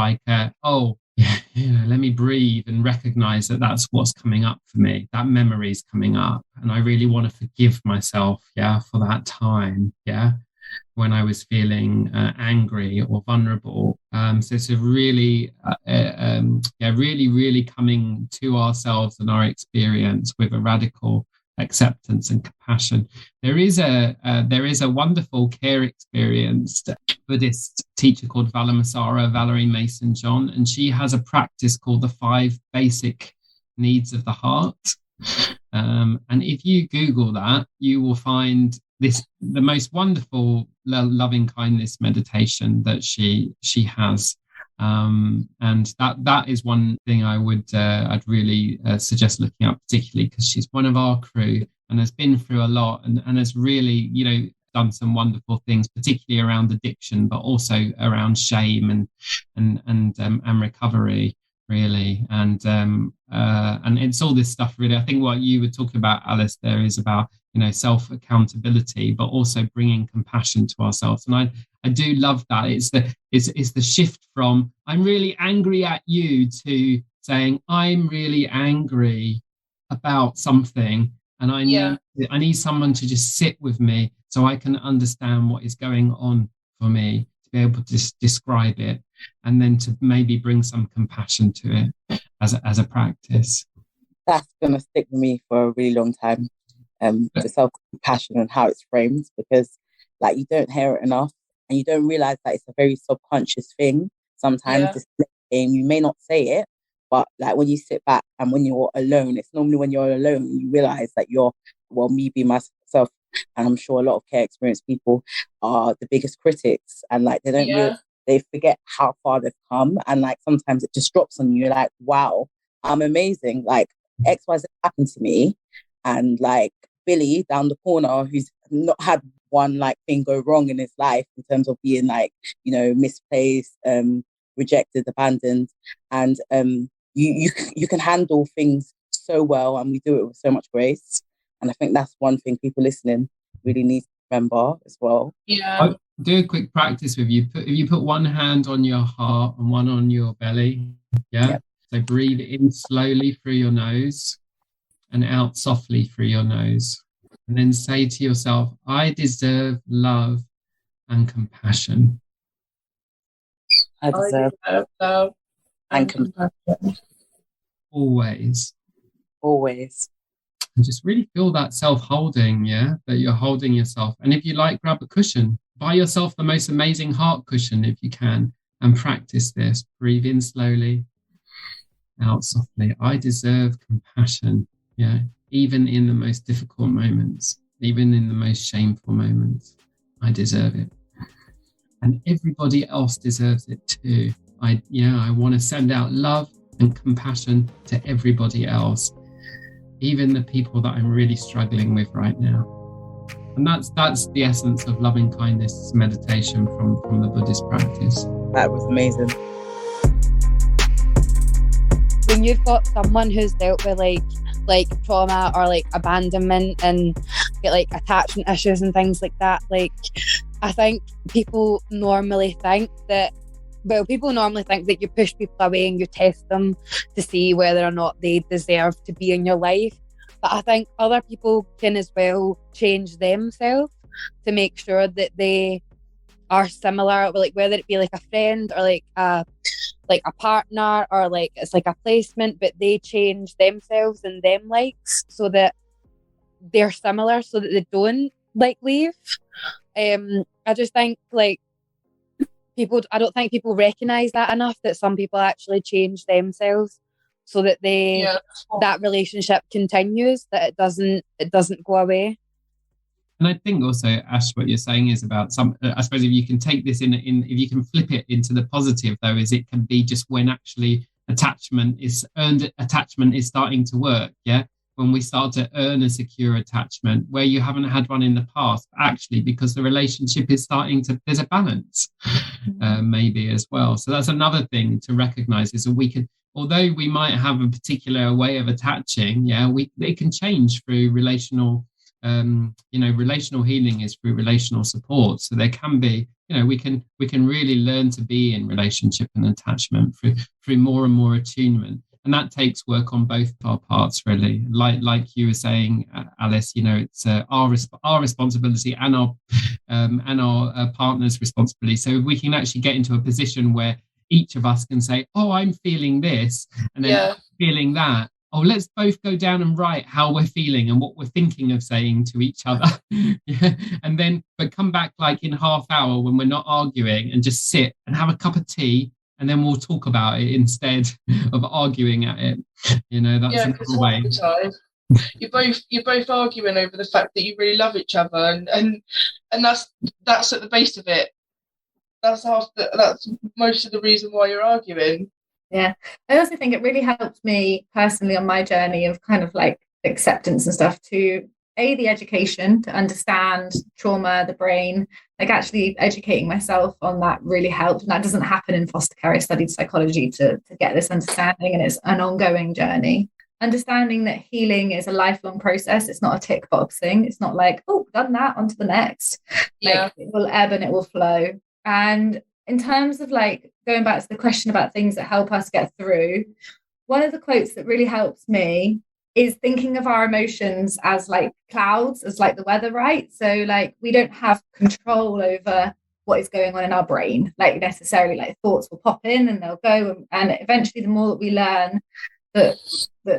let me breathe and recognize that that's what's coming up for me. That memory is coming up, and I really want to forgive myself, for that time, when I was feeling angry or vulnerable. So it's a really, really coming to ourselves and our experience with a radical acceptance and compassion. There is a wonderful care experienced Buddhist teacher called Valerie Mason John, and she has a practice called the 5 basic needs of the heart. And if you Google that, you will find the most wonderful loving kindness meditation that she has. And that is one thing I'd really suggest looking up, particularly because she's one of our crew and has been through a lot and has really, done some wonderful things, particularly around addiction, but also around shame and recovery, really. And it's all this stuff, really. I think what you were talking about, Alice, there is about self accountability, but also bringing compassion to ourselves. And I do love that. It's the shift from I'm really angry at you to saying I'm really angry about something, and I need someone to just sit with me so I can understand what is going on for me, to be able to describe it, and then to maybe bring some compassion to it as a practice. That's going to stick with me for a really long time. The self-compassion and how it's framed, because you don't hear it enough, and you don't realize that it's a very subconscious thing. Sometimes you may not say it, but when you sit back and when you're alone, it's normally when you're alone you realize that me being myself, and I'm sure a lot of care experienced people are the biggest critics, and they don't they forget how far they've come, and sometimes it just drops on you. You're like, wow, I'm amazing. XYZ happened to me, and Billy down the corner, who's not had one thing go wrong in his life in terms of being misplaced, rejected, abandoned, and you can handle things so well, and we do it with so much grace. And I think that's one thing people listening really need to remember as well. I'll do a quick practice with you. If you put one hand on your heart and one on your belly, so breathe in slowly through your nose and out softly through your nose. And then say to yourself, I deserve love and compassion. I deserve love and compassion. Always. And just really feel that self-holding, that you're holding yourself. And if you grab a cushion. Buy yourself the most amazing heart cushion if you can, and practice this. Breathe in slowly, out softly. I deserve compassion. Even in the most difficult moments, even in the most shameful moments, I deserve it. And everybody else deserves it too. I want to send out love and compassion to everybody else, even the people that I'm really struggling with right now. And that's the essence of loving kindness meditation from the Buddhist practice. That was amazing. When you've got someone who's dealt with trauma or abandonment and get attachment issues and things like that, I think people normally think that you push people away and you test them to see whether or not they deserve to be in your life. But I think other people can as well change themselves to make sure that they are similar, whether it be a friend or a partner or it's a placement, but they change themselves and them likes so that they're similar, so that they don't leave. I just think I don't think people recognise that enough, that some people actually change themselves so that that relationship continues, that it doesn't go away. And I think also, Ash, what you're saying is about I suppose if you can take this if you can flip it into the positive, though, is it can be just when actually attachment is starting to work, when we start to earn a secure attachment where you haven't had one in the past, actually, because the relationship is there's a balance, maybe as well. So that's another thing to recognize, is that we can, although we might have a particular way of attaching, it can change through relational relational healing is through relational support. So there can be, we can really learn to be in relationship and attachment through more and more attunement. And that takes work on both our parts, really. Like you were saying, Alice, it's our responsibility and our partner's responsibility. So if we can actually get into a position where each of us can say, oh, I'm feeling this, and then feeling that. Oh, let's both go down and write how we're feeling and what we're thinking of saying to each other. And then, but come back like in half hour when we're not arguing and just sit and have a cup of tea. And then we'll talk about it instead of arguing at it. That's another way. You're both arguing over the fact that you really love each other, and that's at the base of it. That's most of the reason why you're arguing. Yeah, I also think it really helped me personally on my journey of kind of like acceptance and stuff to the education, to understand trauma, the brain, like actually educating myself on that really helped. And that doesn't happen in foster care. I studied psychology to get this understanding, and it's an ongoing journey. Understanding that healing is a lifelong process. It's not a tick box thing. It's not like, oh, done that, on to the next. Like, it will ebb and it will flow. And in terms of like going back to the question about things that help us get through, one of the quotes that really helps me is thinking of our emotions as like clouds, as like the weather, right? So like we don't have control over what is going on in our brain, like necessarily. Like thoughts will pop in and they'll go, and eventually the more that we learn that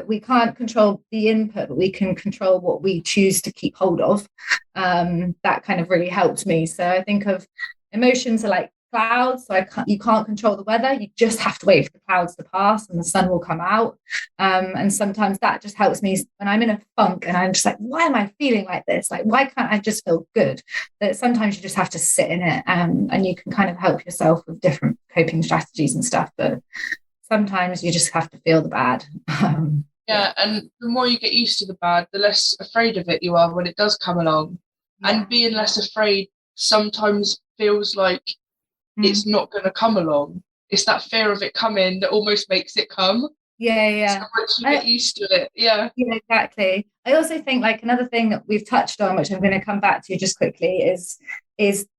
we can't control the input, but we can control what we choose to keep hold of, that kind of really helped me. So I think of emotions are like clouds, so you can't control the weather. You just have to wait for the clouds to pass and the sun will come out. And sometimes that just helps me when I'm in a funk and I'm just like, why am I feeling like this? Like, why can't I just feel good? That sometimes you just have to sit in it, and you can kind of help yourself with different coping strategies and stuff. But sometimes you just have to feel the bad. And the more you get used to the bad, the less afraid of it you are when it does come along. And being less afraid sometimes feels like it's not going to come along. It's that fear of it coming that almost makes it come. So once you get used to it, exactly. I also think like another thing that we've touched on, which I'm going to come back to just quickly, is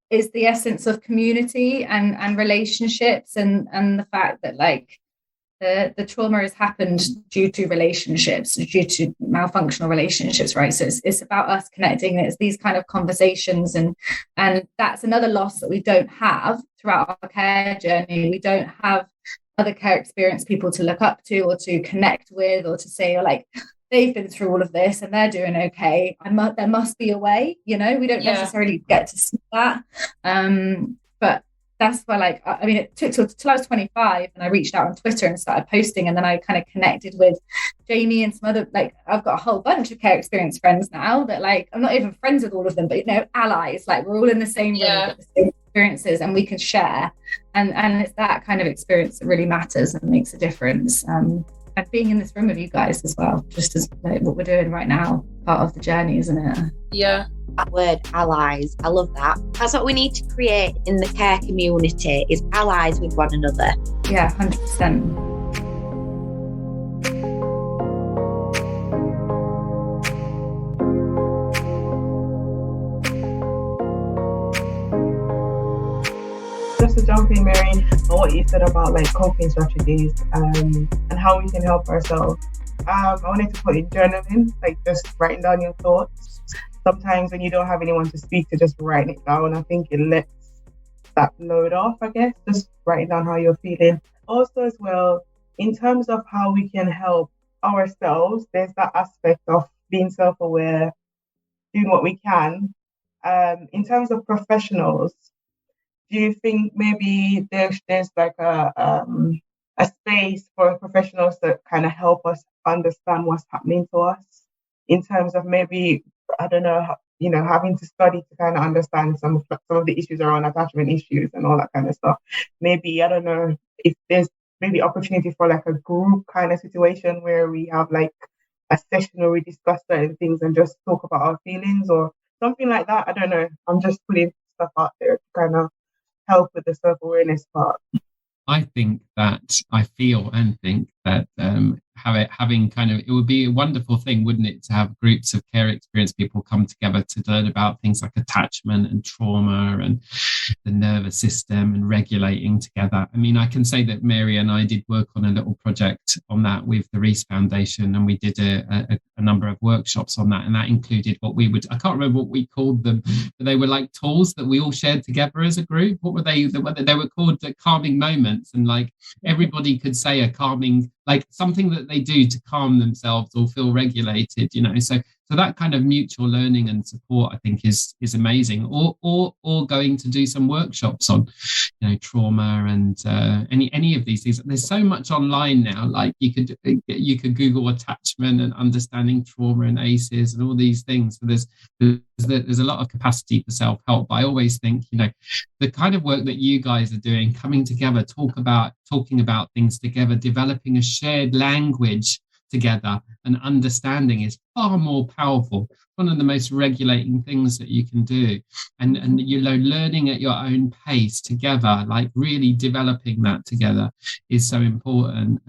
the essence of community and relationships, and the fact that like the trauma has happened due to relationships, due to malfunctional relationships, right? So it's about us connecting. It's these kind of conversations, and that's another loss that we don't have throughout our care journey. We don't have other care experienced people to look up to or to connect with, or to say, like, they've been through all of this and they're doing okay. There must be a way, we don't necessarily get to see that. But that's why, like, I mean, it took till I was 25 and I reached out on Twitter and started posting, and then I kind of connected with Jamie and some other, like, I've got a whole bunch of care experience friends now that, like, I'm not even friends with all of them, but, allies, like, we're all in the same room, with the same experiences, and we can share. And it's that kind of experience that really matters and makes a difference. And being in this room with you guys as well, just as like what we're doing right now, part of the journey, isn't it? Yeah. That word, allies, I love that. That's what we need to create in the care community, is allies with one another. Yeah, 100%. Just to jump in, Mary, on what you said about like coping strategies and how we can help ourselves. I wanted to put in journaling, like just writing down your thoughts. Sometimes when you don't have anyone to speak to, just writing it down. I think it lets that load off, I guess, just writing down how you're feeling. Also as well, in terms of how we can help ourselves, there's that aspect of being self-aware, doing what we can. In terms of professionals, do you think maybe there's like a space for professionals that kind of help us understand what's happening to us, in terms of maybe, I don't know, having to study to kind of understand some of the issues around attachment issues and all that kind of stuff? Maybe, I don't know if there's maybe opportunity for like a group kind of situation where we have like a session where we discuss certain things and just talk about our feelings or something like that. I don't know. I'm just putting stuff out there to kind of help with the self-awareness part. I feel and think that having kind of, it would be a wonderful thing, wouldn't it, to have groups of care experienced people come together to learn about things like attachment and trauma and the nervous system and regulating together. I mean, I can say that Mary and I did work on a little project on that with the Reese Foundation, and we did a number of workshops on that, and that included what we would, I can't remember what we called them, but they were like tools that we all shared together as a group. What were they? They were called calming moments, and like everybody could say a calming, like something that they do to calm themselves or feel regulated, you know. So that kind of mutual learning and support, I think, is amazing. Or going to do some workshops on, you know, trauma and any of these things. There's so much online now. Like you could Google attachment and understanding trauma and ACEs and all these things. So there's a lot of capacity for self-help. But I always think, you know, the kind of work that you guys are doing, coming together, talking about things together, developing a shared language together and understanding is far more powerful. One of the most regulating things that you can do, and you know, learning at your own pace together, like really developing that together is so important.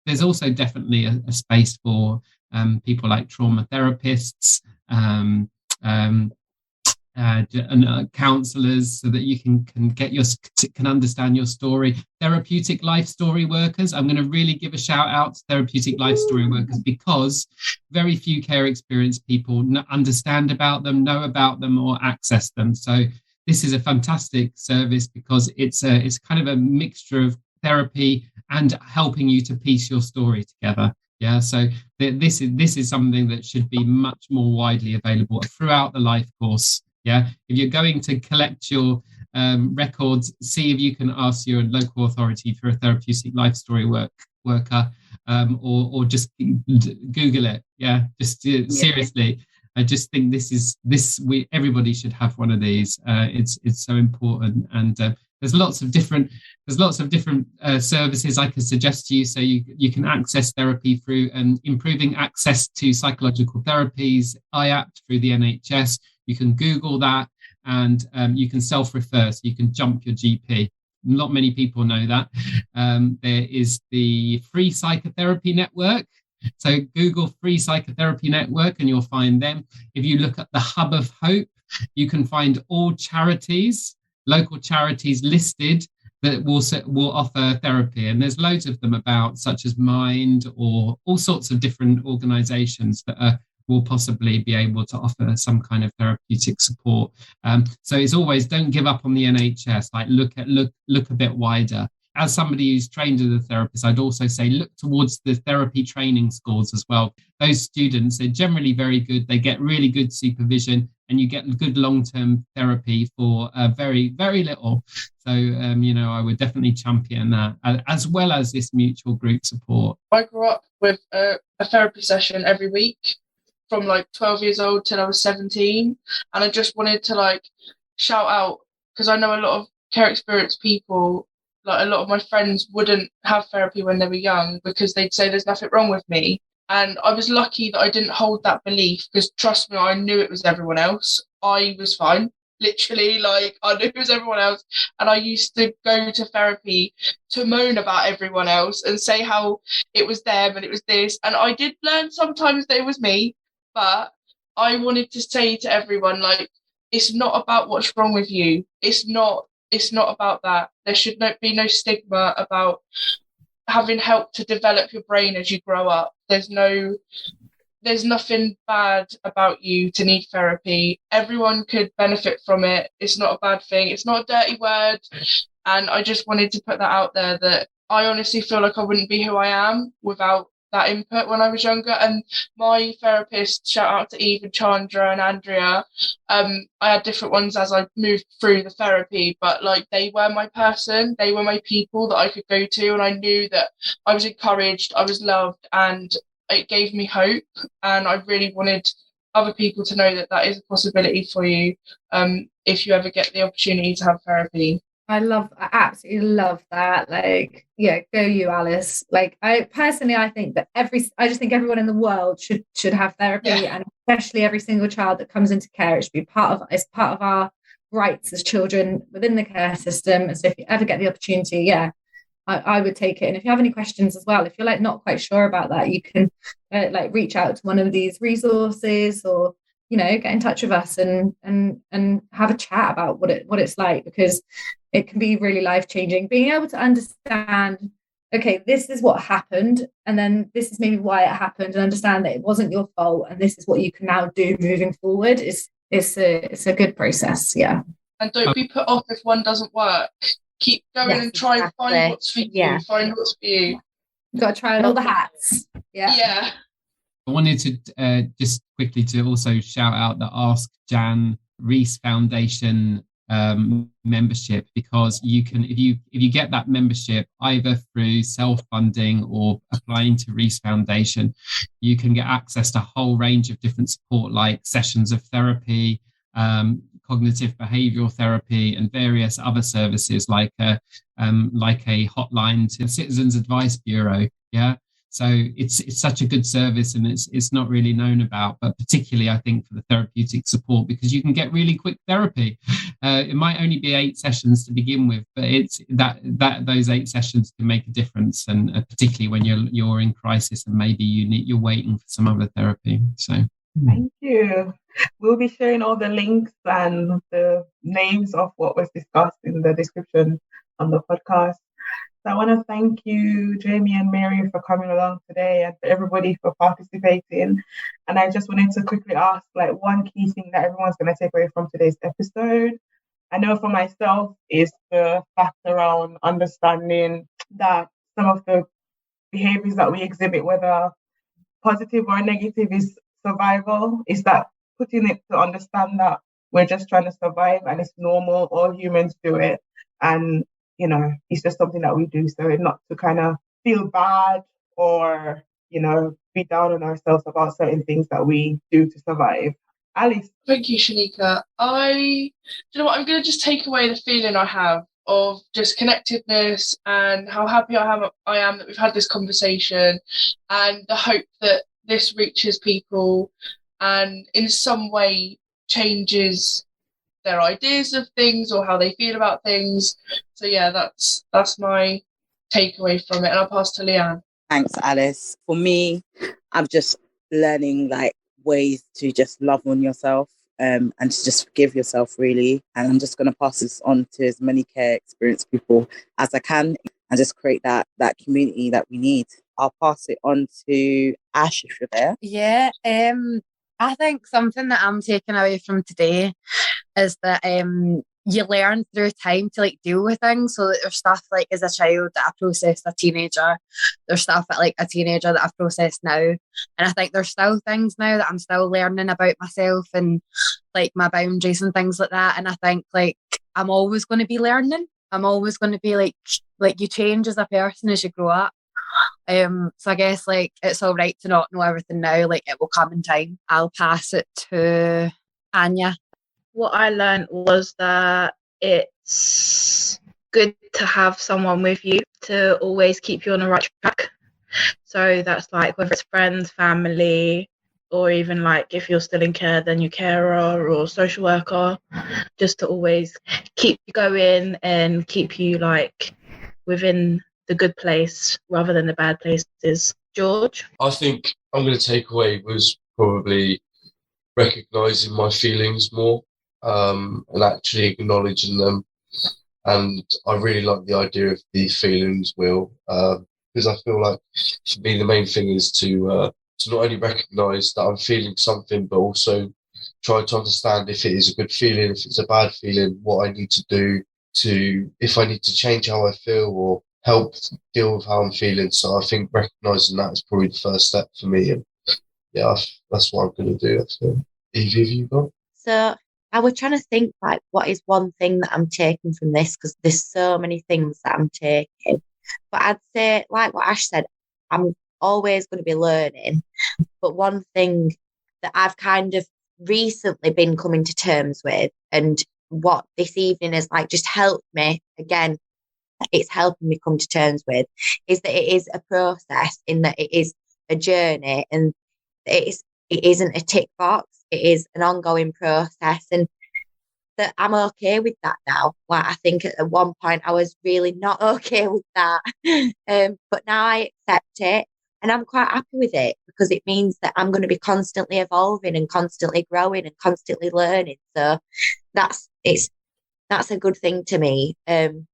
There's also definitely a space for people like trauma therapists and counselors, so that you can understand your story. Therapeutic life story workers, I'm going to really give a shout out to therapeutic life story workers, because very few care experienced people understand about them, know about them, or access them. So this is a fantastic service, because it's kind of a mixture of therapy and helping you to piece your story together. Yeah, so this is something that should be much more widely available throughout the life course. Yeah, if you're going to collect your records, see if you can ask your local authority for a therapeutic life story worker, or just Google it. Yeah, just seriously. I just think everybody should have one of these. It's so important, and there's lots of different services I could suggest to you, so you can access therapy through improving access to psychological therapies, IAPT through the NHS. You can Google that, and you can self-refer, so you can jump your GP. Not many people know that. There is the Free Psychotherapy Network. So Google Free Psychotherapy Network and you'll find them. If you look at the Hub of Hope, you can find all charities, local charities listed that will offer therapy. And there's loads of them about, such as Mind, or all sorts of different organisations that will possibly be able to offer some kind of therapeutic support. So it's always, don't give up on the NHS. Like look a bit wider. As somebody who's trained as a therapist, I'd also say look towards the therapy training schools as well. Those students are generally very good. They get really good supervision, and you get good long-term therapy for very, very little. So, I would definitely champion that, as well as this mutual group support. I grew up with a therapy session every week from like 12 years old till I was 17. And I just wanted to shout out, because I know a lot of care experienced people, like a lot of my friends wouldn't have therapy when they were young because they'd say there's nothing wrong with me. And I was lucky that I didn't hold that belief, because trust me, I knew it was everyone else. I was fine. Literally, I knew it was everyone else. And I used to go to therapy to moan about everyone else and say how it was them and it was this. And I did learn sometimes that it was me, but I wanted to say to everyone, it's not about what's wrong with you. It's not about that. There should be no stigma about having help to develop your brain as you grow up. There's nothing bad about you to need therapy. Everyone could benefit from it. It's not a bad thing. It's not a dirty word. And I just wanted to put that out there, that I honestly feel like I wouldn't be who I am without that input when I was younger. And my therapist, shout out to Eve and Chandra and Andrea, I had different ones as I moved through the therapy, but they were my person, they were my people that I could go to, and I knew that I was encouraged, I was loved, and it gave me hope. And I really wanted other people to know that is a possibility for you if you ever get the opportunity to have therapy. I absolutely love that. Go you, Alice. I think that I just think everyone in the world should have therapy, and especially every single child that comes into care. It should be part of our rights as children within the care system. And so if you ever get the opportunity, I would take it. And if you have any questions as well, if you're like not quite sure about that, you can like reach out to one of these resources, or get in touch with us and have a chat about what it's like, because it can be really life-changing. Being able to understand, okay, this is what happened, and then this is maybe why it happened, and understand that it wasn't your fault, and this is what you can now do moving forward, it's a good process. Yeah. And don't be put off if one doesn't work. Keep going and try and find what's for you. Find what's for you. You've got to try on all the hats. Yeah. I wanted to just quickly to also shout out the Ask Jan Rees Foundation membership, because you can, if you get that membership either through self-funding or applying to Rees Foundation, you can get access to a whole range of different support, like sessions of therapy, cognitive behavioral therapy, and various other services like a hotline to Citizens Advice Bureau. Yeah. So it's such a good service, and it's not really known about, but particularly I think for the therapeutic support, because you can get really quick therapy. It might only be 8 sessions to begin with, but it's that those 8 sessions can make a difference, and particularly when you're in crisis and maybe you're waiting for some other therapy. So thank you. We'll be sharing all the links and the names of what was discussed in the description on the podcast. So I want to thank you, Jamie and Mary, for coming along today, and for everybody for participating. And I just wanted to quickly ask, like, one key thing that everyone's going to take away from today's episode. I know for myself is the fact around understanding that some of the behaviors that we exhibit, whether positive or negative, is survival. Is that putting it to understand that we're just trying to survive and it's normal, all humans do it. And it's just something that we do. So not to kind of feel bad or, be down on ourselves about certain things that we do to survive. Alice. Thank you, Shanika. I'm going to just take away the feeling I have of just connectedness and how happy I am that we've had this conversation, and the hope that this reaches people and in some way changes their ideas of things or how they feel about things. So yeah, that's my takeaway from it, and I'll pass to Leanne. Thanks, Alice. For me, I'm just learning like ways to just love on yourself and to just forgive yourself, really. And I'm just going to pass this on to as many care experienced people as I can, and just create that community that we need. I'll pass it on to Ash if you're there. Yeah, I think something that I'm taking away from today is that you learn through time to like deal with things. So that there's stuff like as a child that I processed a teenager. There's stuff that like a teenager that I've processed now. And I think there's still things now that I'm still learning about myself and like my boundaries and things like that. And I think like I'm always going to be learning. I'm always going to be like you change as a person as you grow up. So I guess like it's all right to not know everything now, like it will come in time. I'll pass it to Anya. What I learned was that it's good to have someone with you to always keep you on the right track. So that's like whether it's friends, family, or even like if you're still in care, then your carer or social worker, just to always keep you going and keep you like within the good place rather than the bad places. George? I think I'm going to take away was probably recognising my feelings more and actually acknowledging them. And I really like the idea of the feelings wheel because I feel like for me the main thing is to not only recognise that I'm feeling something, but also try to understand if it is a good feeling, if it's a bad feeling, what I need to do if I need to change how I feel or help deal with how I'm feeling. So I think recognising that is probably the first step for me. And yeah, that's what I'm going to do. So, Evie, have you got? So I was trying to think like what is one thing that I'm taking from this, because there's so many things that I'm taking. But I'd say, like what Ash said, I'm always going to be learning. But one thing that I've kind of recently been coming to terms with, and what this evening has like just helped me, again, it's helping me come to terms with, is that it is a process, in that it is a journey, and it isn't a tick box. It is an ongoing process. And that I'm okay with that now. Like, I think at one point I was really not okay with that. But now I accept it and I'm quite happy with it, because it means that I'm going to be constantly evolving and constantly growing and constantly learning. So that's a good thing to me. And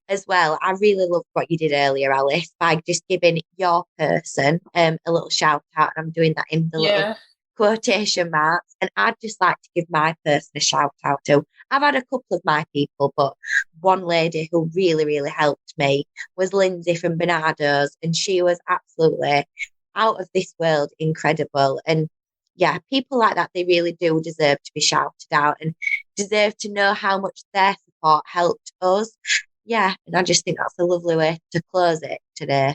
as well, I really loved what you did earlier, Alice, by just giving your person a little shout out. I'm doing that in the little quotation marks. And I'd just like to give my person a shout out too. I've had a couple of my people, but one lady who really, really helped me was Lindsay from Bernardo's, and she was absolutely out of this world incredible. And yeah, people like that, they really do deserve to be shouted out and deserve to know how much their support helped us. Yeah, and I just think that's a lovely way to close it today.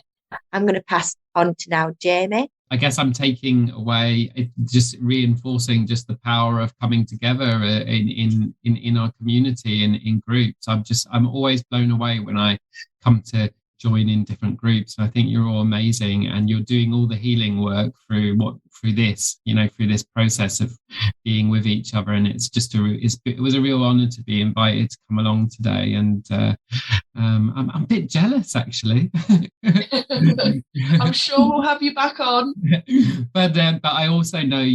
I'm going to pass on to now Jamie. I guess I'm taking away, just reinforcing just the power of coming together in our community and in groups. I'm always blown away when I come to join in different groups. I think you're all amazing, and you're doing all the healing work through this process of being with each other. And it's just it was a real honor to be invited to come along today. And I'm a bit jealous, actually. I'm sure we'll have you back on. But I also know,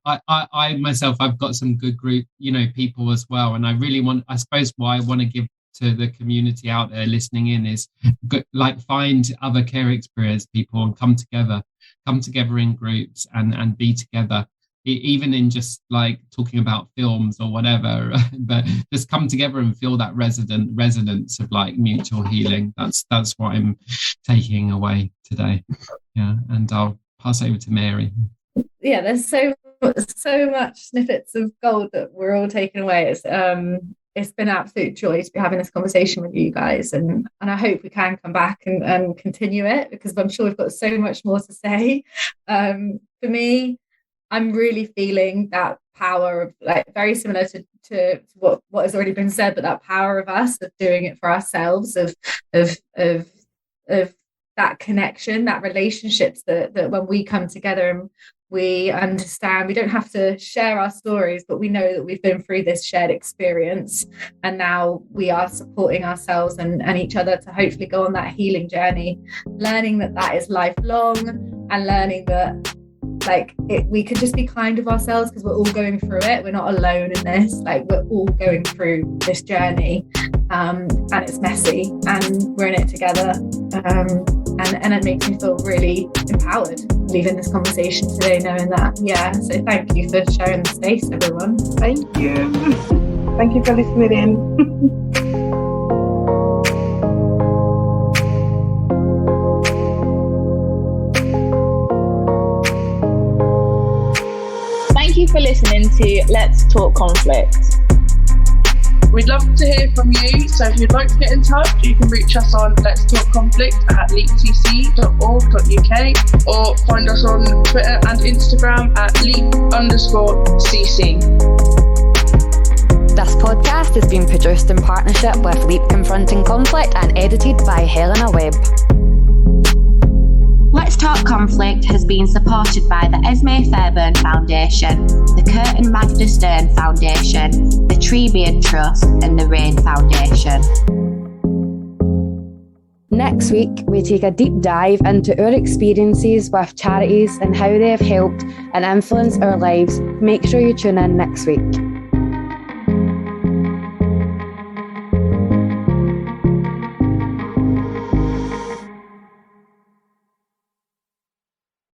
I myself, I've got some good group, people as well. And I really I suppose why I want to give to the community out there listening in is find other care experience people and come together in groups and be together, even in just like talking about films or whatever, but just come together and feel that resonance of like mutual healing. That's what I'm taking away today. Yeah, and I'll pass over to Mary. Yeah, there's so much snippets of gold that we're all taking away. It's been an absolute joy to be having this conversation with you guys, and I hope we can come back and continue it, because I'm sure we've got so much more to say. For me, I'm really feeling that power of, like, very similar to what has already been said, but that power of us, of doing it for ourselves, of that connection, that relationships that when we come together and we understand, we don't have to share our stories, but we know that we've been through this shared experience, and now we are supporting ourselves and each other to hopefully go on that healing journey, learning that is lifelong, and learning that we could just be kind of ourselves, because we're all going through it. We're not alone in this. Like, we're all going through this journey, and it's messy, and we're in it together. And it makes me feel really empowered leaving this conversation today, knowing that. Yeah, so thank you for sharing the space, everyone. Thank you. Thank you for listening in. Thank you for listening to Let's Talk Conflict. We'd love to hear from you, so if you'd like to get in touch, you can reach us on letstalkconflict@leapcc.org.uk, or find us on Twitter and Instagram at leap_cc. This podcast has been produced in partnership with Leap Confronting Conflict and edited by Helena Webb. Let's Talk Conflict has been supported by the Esme Fairburn Foundation, the Kurt and Magda Stern Foundation, the Treebeard Trust and the Rain Foundation. Next week, we take a deep dive into our experiences with charities and how they have helped and influenced our lives. Make sure you tune in next week.